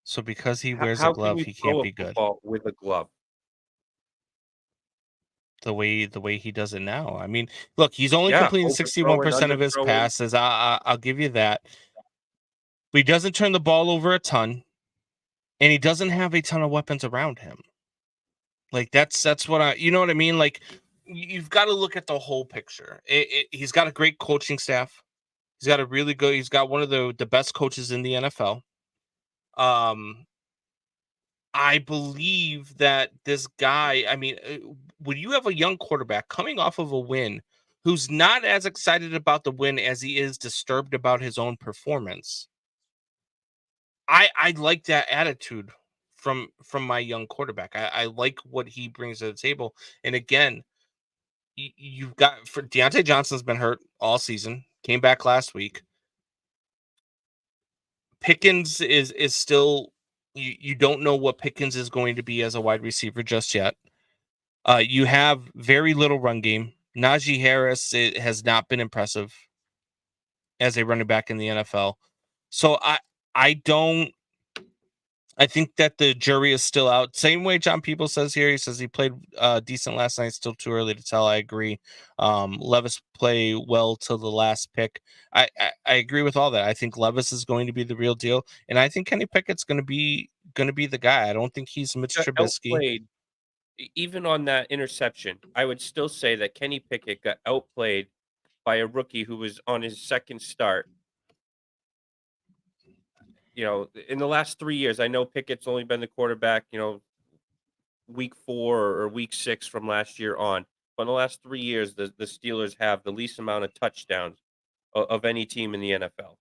Speaker 4: So because he wears a glove, he can't be good.
Speaker 8: With a glove.
Speaker 4: The way he does it now. I mean, look, he's only completing 61% of his passes. I'll give you that. But he doesn't turn the ball over a ton, and he doesn't have a ton of weapons around him. Like that's what you know what I mean? Like you've got to look at the whole picture. He's got a great coaching staff. He's got one of the best coaches in the NFL. I believe that this guy, I mean, when you have a young quarterback coming off of a win who's not as excited about the win as he is disturbed about his own performance, I like that attitude from my young quarterback. I like what he brings to the table. And again, you've got for Deontay Johnson's been hurt all season, came back last week. Pickens is still you don't know what Pickens is going to be as a wide receiver just yet. You have very little run game. Najee Harris has not been impressive as a running back in the NFL. So I don't I think that the jury is still out. Same way John People says here. He says he played decent last night. Still too early to tell. I agree. Levis play well till the last pick. I agree with all that. I think Levis is going to be the real deal, and I think Kenny Pickett's going to be the guy. I don't think he's Mitch
Speaker 8: Got
Speaker 4: Trubisky.
Speaker 8: outplayed, even on that interception. I would still say that Kenny Pickett got outplayed by a rookie who was on his second start. In the last 3 years, I know Pickett's only been the quarterback, week 4 or week 6 from last year on. But in the last 3 years, the Steelers have the least amount of touchdowns of any team in the NFL.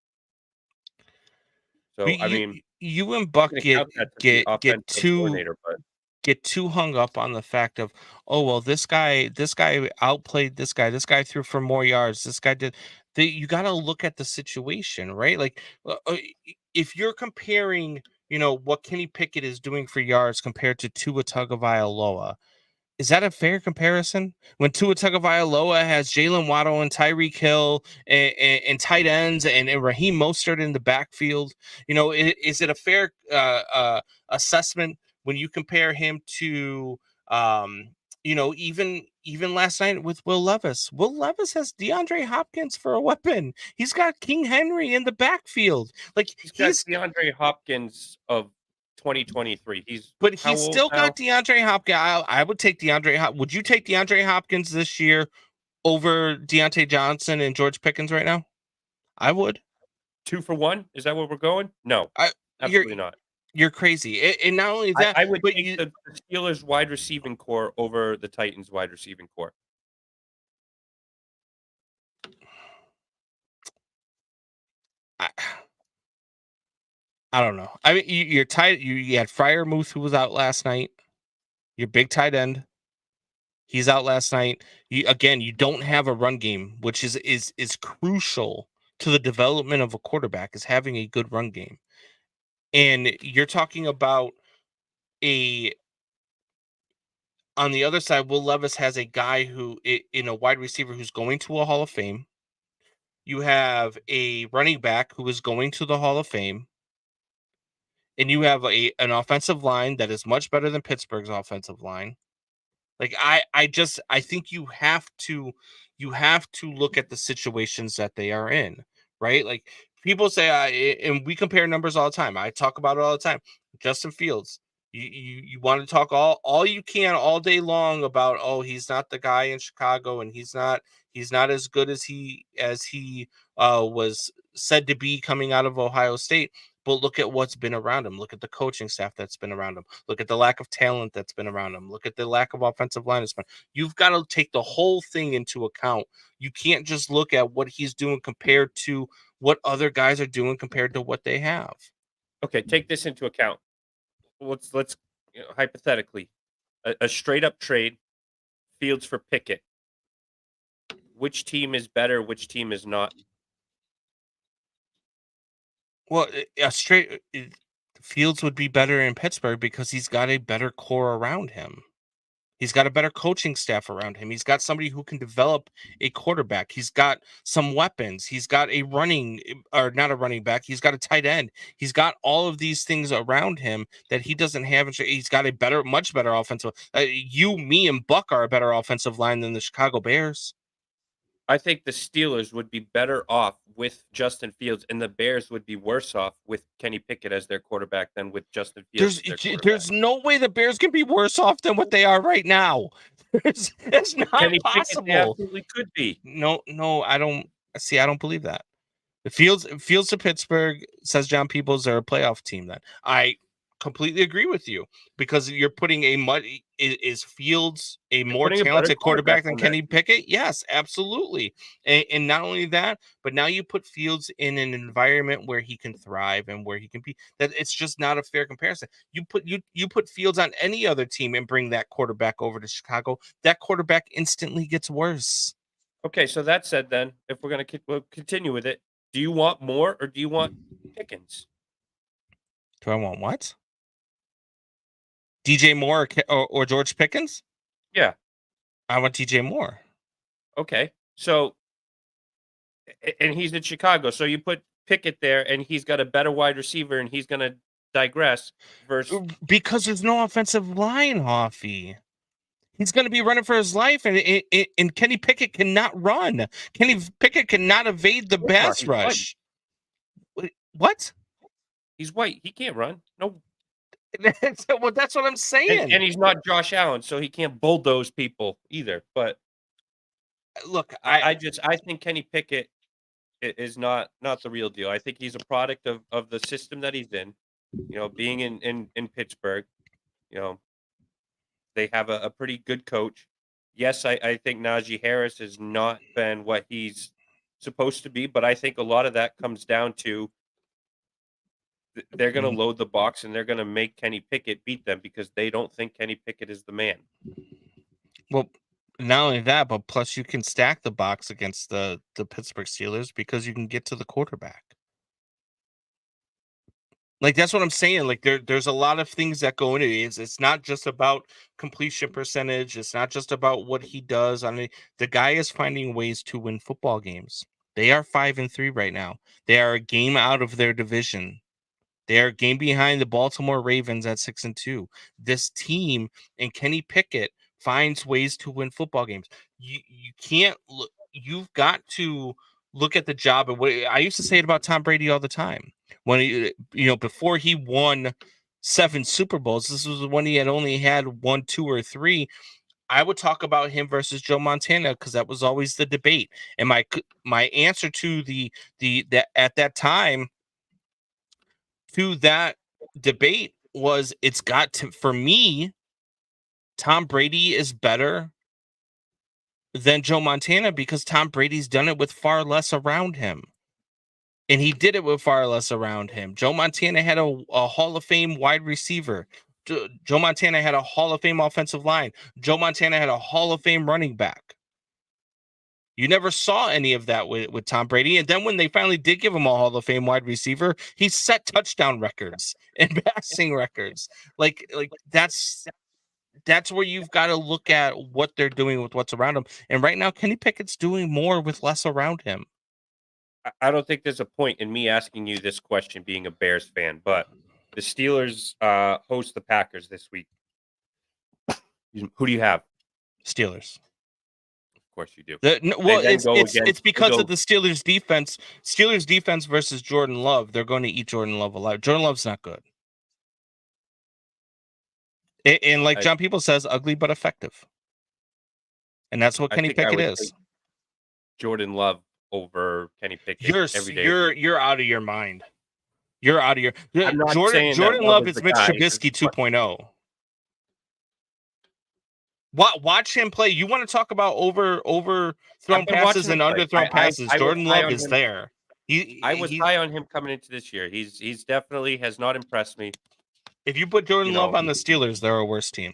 Speaker 8: So, I mean,
Speaker 4: You and
Speaker 8: I'm
Speaker 4: Buck
Speaker 8: going to count that to the offensive coordinator, but
Speaker 4: get too hung up on the fact of, oh well, this guy outplayed this guy threw for more yards, this guy did. You got to look at the situation, right? Like if you're comparing, what Kenny Pickett is doing for yards compared to Tua Tagovailoa, is that a fair comparison? When Tua Tagovailoa has Jalen Waddle and Tyreek Hill and tight ends and Raheem Mostert in the backfield, is it a fair assessment when you compare him to, even last night with Will Levis? Will Levis has DeAndre Hopkins for a weapon. He's got King Henry in the backfield. Like
Speaker 8: he's got DeAndre Hopkins of 2023.
Speaker 4: But
Speaker 8: how
Speaker 4: he's
Speaker 8: old
Speaker 4: still
Speaker 8: now?
Speaker 4: got DeAndre Hopkins. I would take Would you take DeAndre Hopkins this year over Deontay Johnson and George Pickens right now? I would.
Speaker 8: 2 for 1? Is that what we're going? No,
Speaker 4: You're
Speaker 8: absolutely not.
Speaker 4: You're crazy. And not only that,
Speaker 8: I would
Speaker 4: but
Speaker 8: take the Steelers wide receiving core over the Titans wide receiving core.
Speaker 4: I don't know. I mean, you're tight. You had Freiermuth, who was out last night. Your big tight end, he's out last night. You don't have a run game, which is crucial to the development of a quarterback, is having a good run game. And you're talking about on the other side, Will Levis has a guy who in a wide receiver who's going to a Hall of Fame. You have a running back who is going to the Hall of Fame. And you have an offensive line that is much better than Pittsburgh's offensive line. Like I think you have to look at the situations that they are in, right? Like people say, and we compare numbers all the time. I talk about it all the time. Justin Fields, you want to talk all you can all day long about, oh, he's not the guy in Chicago, and he's not as good as he was said to be coming out of Ohio State. But look at what's been around him. Look at the coaching staff that's been around him. Look at the lack of talent that's been around him. Look at the lack of offensive line. You've got to take the whole thing into account. You can't just look at what he's doing compared to what other guys are doing compared to what they have.
Speaker 8: Okay, take this into account. Let's hypothetically, a straight up trade, Fields for Pickett. Which team is better? Which team is not?
Speaker 4: Well, Fields would be better in Pittsburgh because he's got a better core around him. He's got a better coaching staff around him. He's got somebody who can develop a quarterback. He's got some weapons. He's got not a running back. He's got a tight end. He's got all of these things around him that he doesn't have. He's got a much better offensive. Me, and Buck are a better offensive line than the Chicago Bears.
Speaker 8: I think the Steelers would be better off with Justin Fields, and the Bears would be worse off with Kenny Pickett as their quarterback than with Justin Fields.
Speaker 4: There's no way the Bears can be worse off than what they are right now. It's not
Speaker 8: Kenny
Speaker 4: possible.
Speaker 8: Pickett, they absolutely could be.
Speaker 4: No, I don't see. I don't believe that. The Fields to Pittsburgh, says John Peoples, are a playoff team. Then I completely agree with you, because you're putting is Fields a more talented quarterback than Kenny Pickett? Yes, absolutely. And not only that, but now you put Fields in an environment where he can thrive and where he can be. That it's just not a fair comparison. You put Fields on any other team and bring that quarterback over to Chicago, that quarterback instantly gets worse.
Speaker 8: Okay, so that said, then if we're going to continue with it, do you want more or do you want Pickens?
Speaker 4: Do I want what? DJ Moore or George Pickens?
Speaker 8: Yeah.
Speaker 4: I want DJ Moore.
Speaker 8: Okay. So, and he's in Chicago. So you put Pickett there, and he's got a better wide receiver, and he's going to digress. Versus
Speaker 4: Because there's no offensive line, Hoffy. He's going to be running for his life, and Kenny Pickett cannot run. Kenny Pickett cannot evade the pass
Speaker 8: he's white.
Speaker 4: rush. What?
Speaker 8: He's white. He can't run. No.
Speaker 4: Well, that's what I'm saying.
Speaker 8: And he's not Josh Allen, so he can't bulldoze people either. But
Speaker 4: look,
Speaker 8: I think Kenny Pickett is not the real deal. I think he's a product of the system that he's in. You know, being in Pittsburgh, you know, they have a pretty good coach. Yes, I think Najee Harris has not been what he's supposed to be, but I think a lot of that comes down to they're going to load the box and they're going to make Kenny Pickett beat them because they don't think Kenny Pickett is the man.
Speaker 4: Well, not only that, but plus you can stack the box against the Pittsburgh Steelers because you can get to the quarterback. Like, that's what I'm saying. Like, there's a lot of things that go into it. It's not just about completion percentage. It's not just about what he does. I mean, the guy is finding ways to win football games. They are 5-3 right now. They are a game out of their division. They are a game behind the Baltimore Ravens at 6-2. This team and Kenny Pickett finds ways to win football games. You can't look. You've got to look at the job. And I used to say it about Tom Brady all the time. When he, before he won 7 Super Bowls, this was when he had only had 1, 2, or 3. I would talk about him versus Joe Montana because that was always the debate. And my answer to the at that time to that debate was, it's got to, for me, Tom Brady is better than Joe Montana because Tom Brady's done it with far less around him. And he did it with far less around him. Joe Montana had a Hall of Fame wide receiver. Joe Montana had a Hall of Fame offensive line. Joe Montana had a Hall of Fame running back. You never saw any of that with Tom Brady. And then when they finally did give him a Hall of Fame wide receiver, he set touchdown records and passing records. Like that's where you've got to look at what they're doing with what's around him. And right now, Kenny Pickett's doing more with less around him.
Speaker 8: I don't think there's a point in me asking you this question being a Bears fan, but the Steelers host the Packers this week. Who do you have?
Speaker 4: Steelers.
Speaker 8: Of course you do.
Speaker 4: It's because of the Steelers defense. Steelers defense versus Jordan Love. They're going to eat Jordan Love alive. Jordan Love's not good. And like John People says, ugly but effective. And that's what Kenny Pickett is.
Speaker 8: Jordan Love over Kenny Pickett every day.
Speaker 4: You're out of your mind. You're out of your
Speaker 8: Jordan
Speaker 4: Love is Mitch Trubisky 2.0. Watch him play. You want to talk about overthrown passes and underthrown passes? Jordan Love is there.
Speaker 8: I was high on him coming into this year. He's definitely has not impressed me.
Speaker 4: If you put Jordan Love on the Steelers, they're a worse team.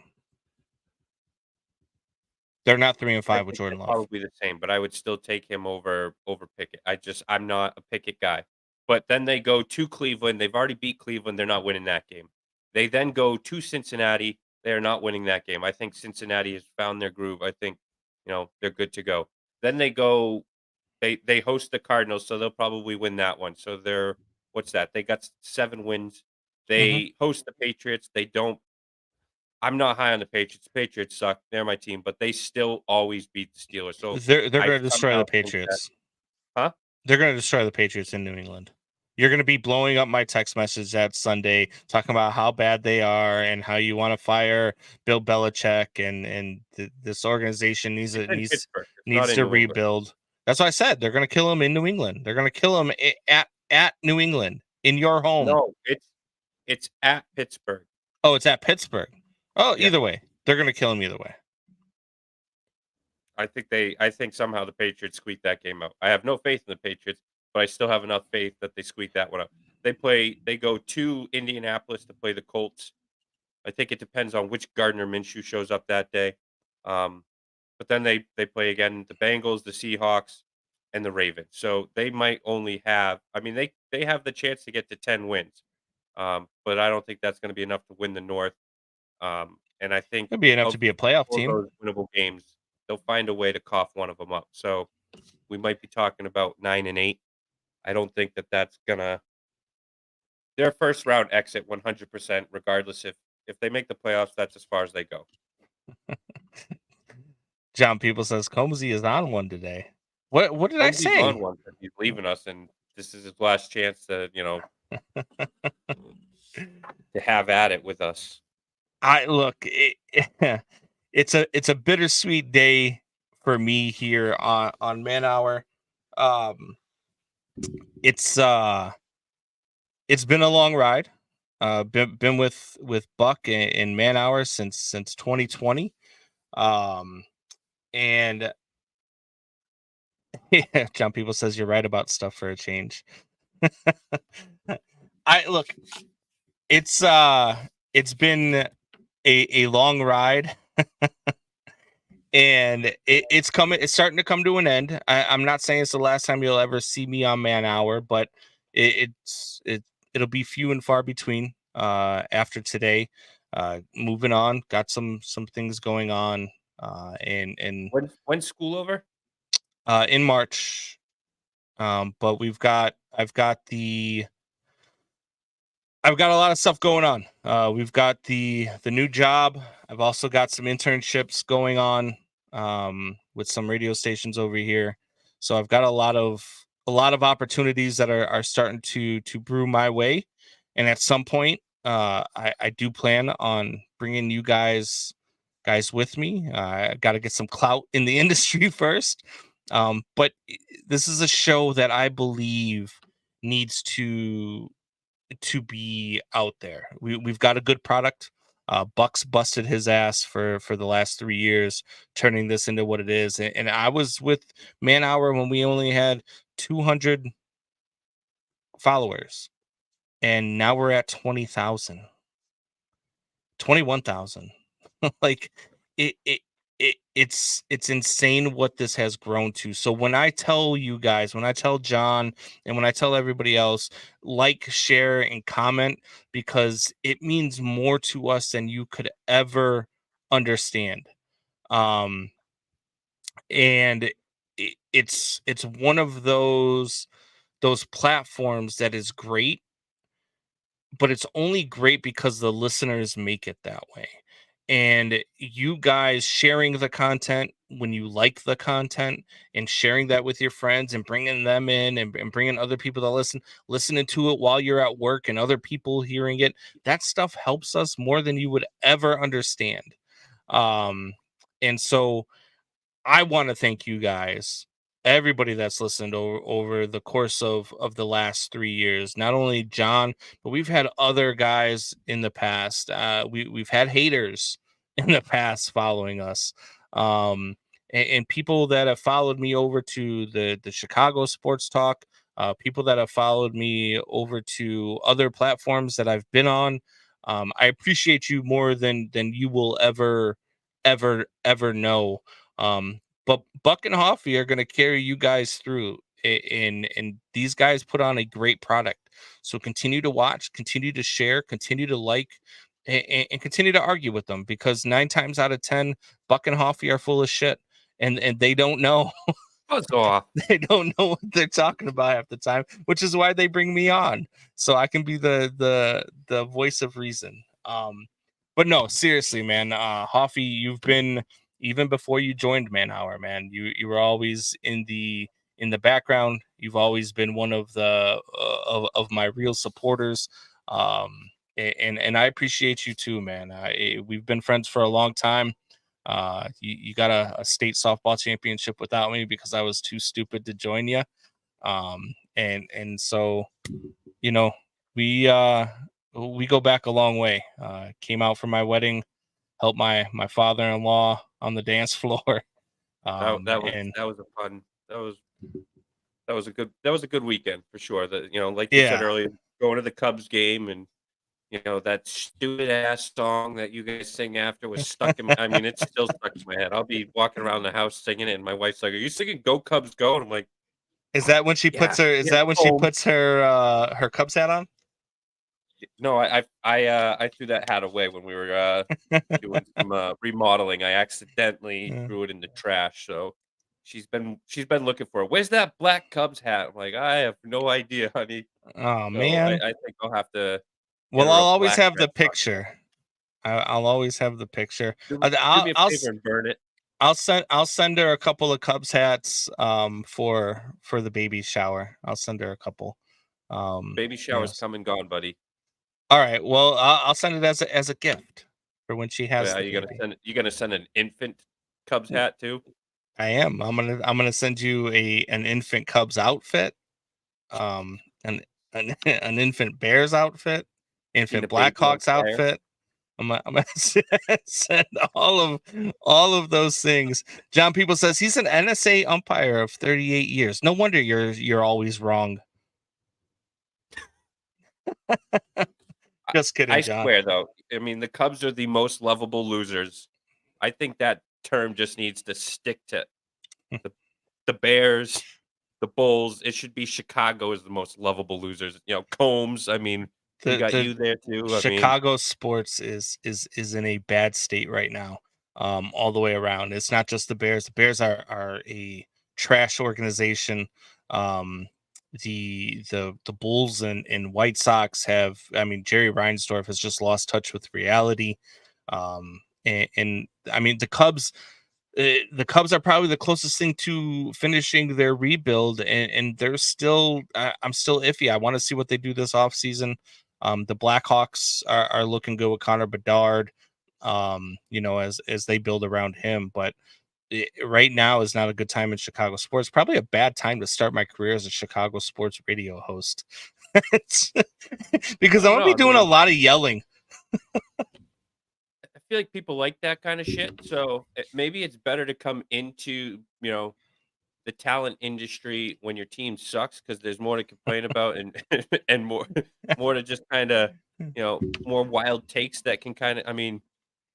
Speaker 4: They're not 3-5 with Jordan Love.
Speaker 8: Probably the same, but I would still take him over Pickett. I'm not a Pickett guy. But then they go to Cleveland. They've already beat Cleveland. They're not winning that game. They then go to Cincinnati. They are not winning that game. I think Cincinnati has found their groove. I think, they're good to go. Then they go, they host the Cardinals, so they'll probably win that one. So they're, what's that? They got 7 wins. They host the Patriots. They don't. I'm not high on the Patriots. The Patriots suck. They're my team, but they still always beat the Steelers. So
Speaker 4: they're going to destroy the Patriots.
Speaker 8: Huh?
Speaker 4: They're going to destroy the Patriots in New England. You're going to be blowing up my text message that Sunday, talking about how bad they are and how you want to fire Bill Belichick and this organization needs to rebuild. That's what I said. They're going to kill him in New England. They're going to kill him at New England in your home.
Speaker 8: No, it's at Pittsburgh.
Speaker 4: Oh, it's at Pittsburgh. Oh,
Speaker 8: yeah.
Speaker 4: Either way, they're going to kill him either way.
Speaker 8: I think somehow the Patriots squeaked that game out. I have no faith in the Patriots, but I still have enough faith that they squeak that one out. They go to Indianapolis to play the Colts. I think it depends on which Gardner Minshew shows up that day. But then they play again the Bengals, the Seahawks, and the Ravens. So they might only have, they have the chance to get to 10 wins. But I don't think that's going to be enough to win the North. And I think
Speaker 4: it'll be enough to be a playoff team.
Speaker 8: Those winnable games, they'll find a way to cough one of them up. So we might be talking about 9-8. I don't think that that's gonna their first round exit 100%, regardless if they make the playoffs, that's as far as they go.
Speaker 4: John People says Combsy is on one today. What did I
Speaker 8: Holmesy's
Speaker 4: say?
Speaker 8: on one, but he's leaving us, and this is his last chance to to have at it with us.
Speaker 4: I look, it's a bittersweet day for me here on Man Hour. It's been a long ride. Been with Buck in Man Hour since 2020. And John People says you're right about stuff for a change. I look, it's been a long ride. And it's starting to come to an end. I'm not saying it's the last time you'll ever see me on Man Hour, but it'll be few and far between after today. Moving on, got some things going on, and
Speaker 8: When's school over?
Speaker 4: in March. But I've got a lot of stuff going on. We've got the new job. I've also got some internships going on with some radio stations over here. So I've got a lot of opportunities that are starting to brew my way. And at some point, I do plan on bringing you guys with me. I got to get some clout in the industry first. But this is a show that I believe needs to be out there. We've got a good product. Buck's busted his ass for the last 3 years, turning this into what it is. And I was with Man Hour when we only had 200 followers, and now we're at 20,000, 21,000. Like it's insane what this has grown to. So when I tell you guys, when I tell John, and when I tell everybody else, like, share, and comment, because it means more to us than you could ever understand. And it's one of those platforms that is great, but it's only great because the listeners make it that way. And you guys sharing the content when you like the content, and sharing that with your friends, and bringing them in, and bringing other people to listening to it while you're at work, and other people hearing it, that stuff helps us more than you would ever understand. And so I want to thank you guys, everybody that's listened over the course of the last 3 years. Not only John, but we've had other guys in the past. We've had haters in the past following us, and people that have followed me over to the Chicago Sports Talk. People that have followed me over to other platforms that I've been on. I appreciate you more than you will ever know. But Buck and Hoffy are going to carry you guys through, and these guys put on a great product. So continue to watch, continue to share, continue to like, and continue to argue with them, because 9 times out of 10, Buck and Hoffy are full of shit, and they don't know.
Speaker 8: Buzz off.
Speaker 4: They don't know what they're talking about half the time, which is why they bring me on, so I can be the voice of reason. But no, seriously, man, Hoffy, you've been, even before you joined Man Hour, man, you were always in the background. You've always been one of the of my real supporters. And I appreciate you too, man. We've been friends for a long time. You got a state softball championship without me because I was too stupid to join you. And so, you know, we go back a long way. Came out for my wedding, helped my father-in-law on the dance floor.
Speaker 8: That was a good weekend for sure. That, like you said earlier, going to the Cubs game, and that stupid ass song that you guys sing after was stuck in my, I mean, it's still stuck in my head. I'll be walking around the house singing it, and my wife's like, "Are you singing Go Cubs Go?" And I'm like,
Speaker 4: is that when she puts her her Cubs hat on?
Speaker 8: No, I threw that hat away when we were doing some remodeling. I accidentally threw it in the trash. So she's been looking for it. Where's that black Cubs hat? I'm like, I have no idea, honey.
Speaker 1: Oh,
Speaker 8: So
Speaker 1: man.
Speaker 8: I think I'll have to get
Speaker 1: Well,
Speaker 8: her
Speaker 1: I'll
Speaker 8: a
Speaker 1: always
Speaker 8: black
Speaker 1: have
Speaker 8: Red
Speaker 1: the
Speaker 8: Sox hat.
Speaker 1: picture. I'll always have the picture.
Speaker 8: Do
Speaker 1: I'll
Speaker 8: me a
Speaker 1: I'll
Speaker 8: favor and burn it.
Speaker 1: I'll send her a couple of Cubs hats for the baby shower. I'll send her a couple.
Speaker 8: Baby
Speaker 1: You know,
Speaker 8: shower's come and gone, buddy.
Speaker 1: all right. Well, I'll send it as a gift for when she has
Speaker 8: Are
Speaker 1: the
Speaker 8: you gonna
Speaker 1: baby.
Speaker 8: send you gonna send an infant Cubs hat too?
Speaker 1: I am. I'm gonna send you an infant Cubs outfit, an an infant Bears outfit,
Speaker 8: Seen
Speaker 1: infant
Speaker 8: a baby on
Speaker 1: Blackhawks
Speaker 8: fire.
Speaker 1: outfit. I'm gonna send all of those things. John People says he's an NSA umpire of 38 years. No wonder you're always wrong. Just kidding,
Speaker 8: I
Speaker 1: John.
Speaker 8: swear though, I mean the Cubs are the most lovable losers. I think that term just needs to stick to the Bears, the Bulls. It should be Chicago is the most lovable losers. You know, Combs. I mean, we got
Speaker 1: The
Speaker 8: you there too. I mean,
Speaker 1: Chicago sports is in a bad state right now. All the way around. It's not just the Bears. The Bears are a trash organization. The Bulls and White Sox have. I mean, Jerry Reinsdorf has just lost touch with reality. And I mean the Cubs are probably the closest thing to finishing their rebuild, and they're still. I'm still iffy. I want to see what they do this offseason. The Blackhawks are looking good with Connor Bedard. You know, as they build around him, but right now is not a good time in Chicago sports. Probably a bad time to start my career as a Chicago sports radio host. Because I'm
Speaker 8: I don't
Speaker 1: gonna
Speaker 8: know.
Speaker 1: be
Speaker 8: I
Speaker 1: doing a
Speaker 8: mean,
Speaker 1: lot of yelling.
Speaker 8: I feel like people like that kind of shit. So maybe it's better to come into the talent industry when your team sucks because there's more to complain about and and more to just kind of more wild takes that can kind of I mean.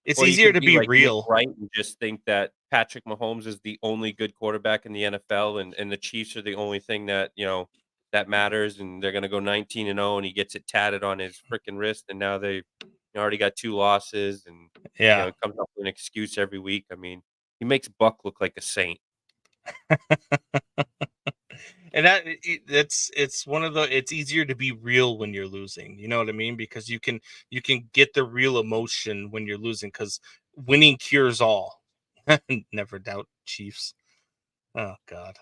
Speaker 1: It's
Speaker 8: Or you
Speaker 1: easier
Speaker 8: can
Speaker 1: to
Speaker 8: be
Speaker 1: be
Speaker 8: like Nick
Speaker 1: real.
Speaker 8: Wright and just think that Patrick Mahomes is the only good quarterback in the NFL, and the Chiefs are the only thing that that matters, and they're gonna go 19-0, and he gets it tatted on his freaking wrist, and now they already got 2 losses, and
Speaker 1: Yeah.
Speaker 8: comes up with an excuse every week. I mean, he makes Buck look like a saint.
Speaker 1: And it's one of the it's easier to be real when you're losing. You know what I mean? Because you can get the real emotion when you're losing because winning cures all. Never doubt Chiefs. Oh God.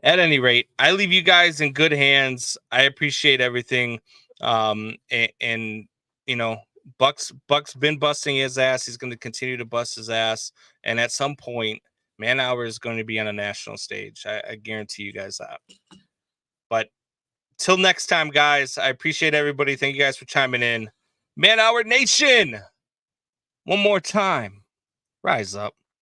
Speaker 1: At any rate, I leave you guys in good hands. I appreciate everything. And you know, Buck's been busting his ass. He's going to continue to bust his ass. And at some point, Man Hour is going to be on a national stage. I guarantee you guys that. But till next time, guys, I appreciate everybody. Thank you guys for chiming in. Man Hour Nation, one more time, rise up.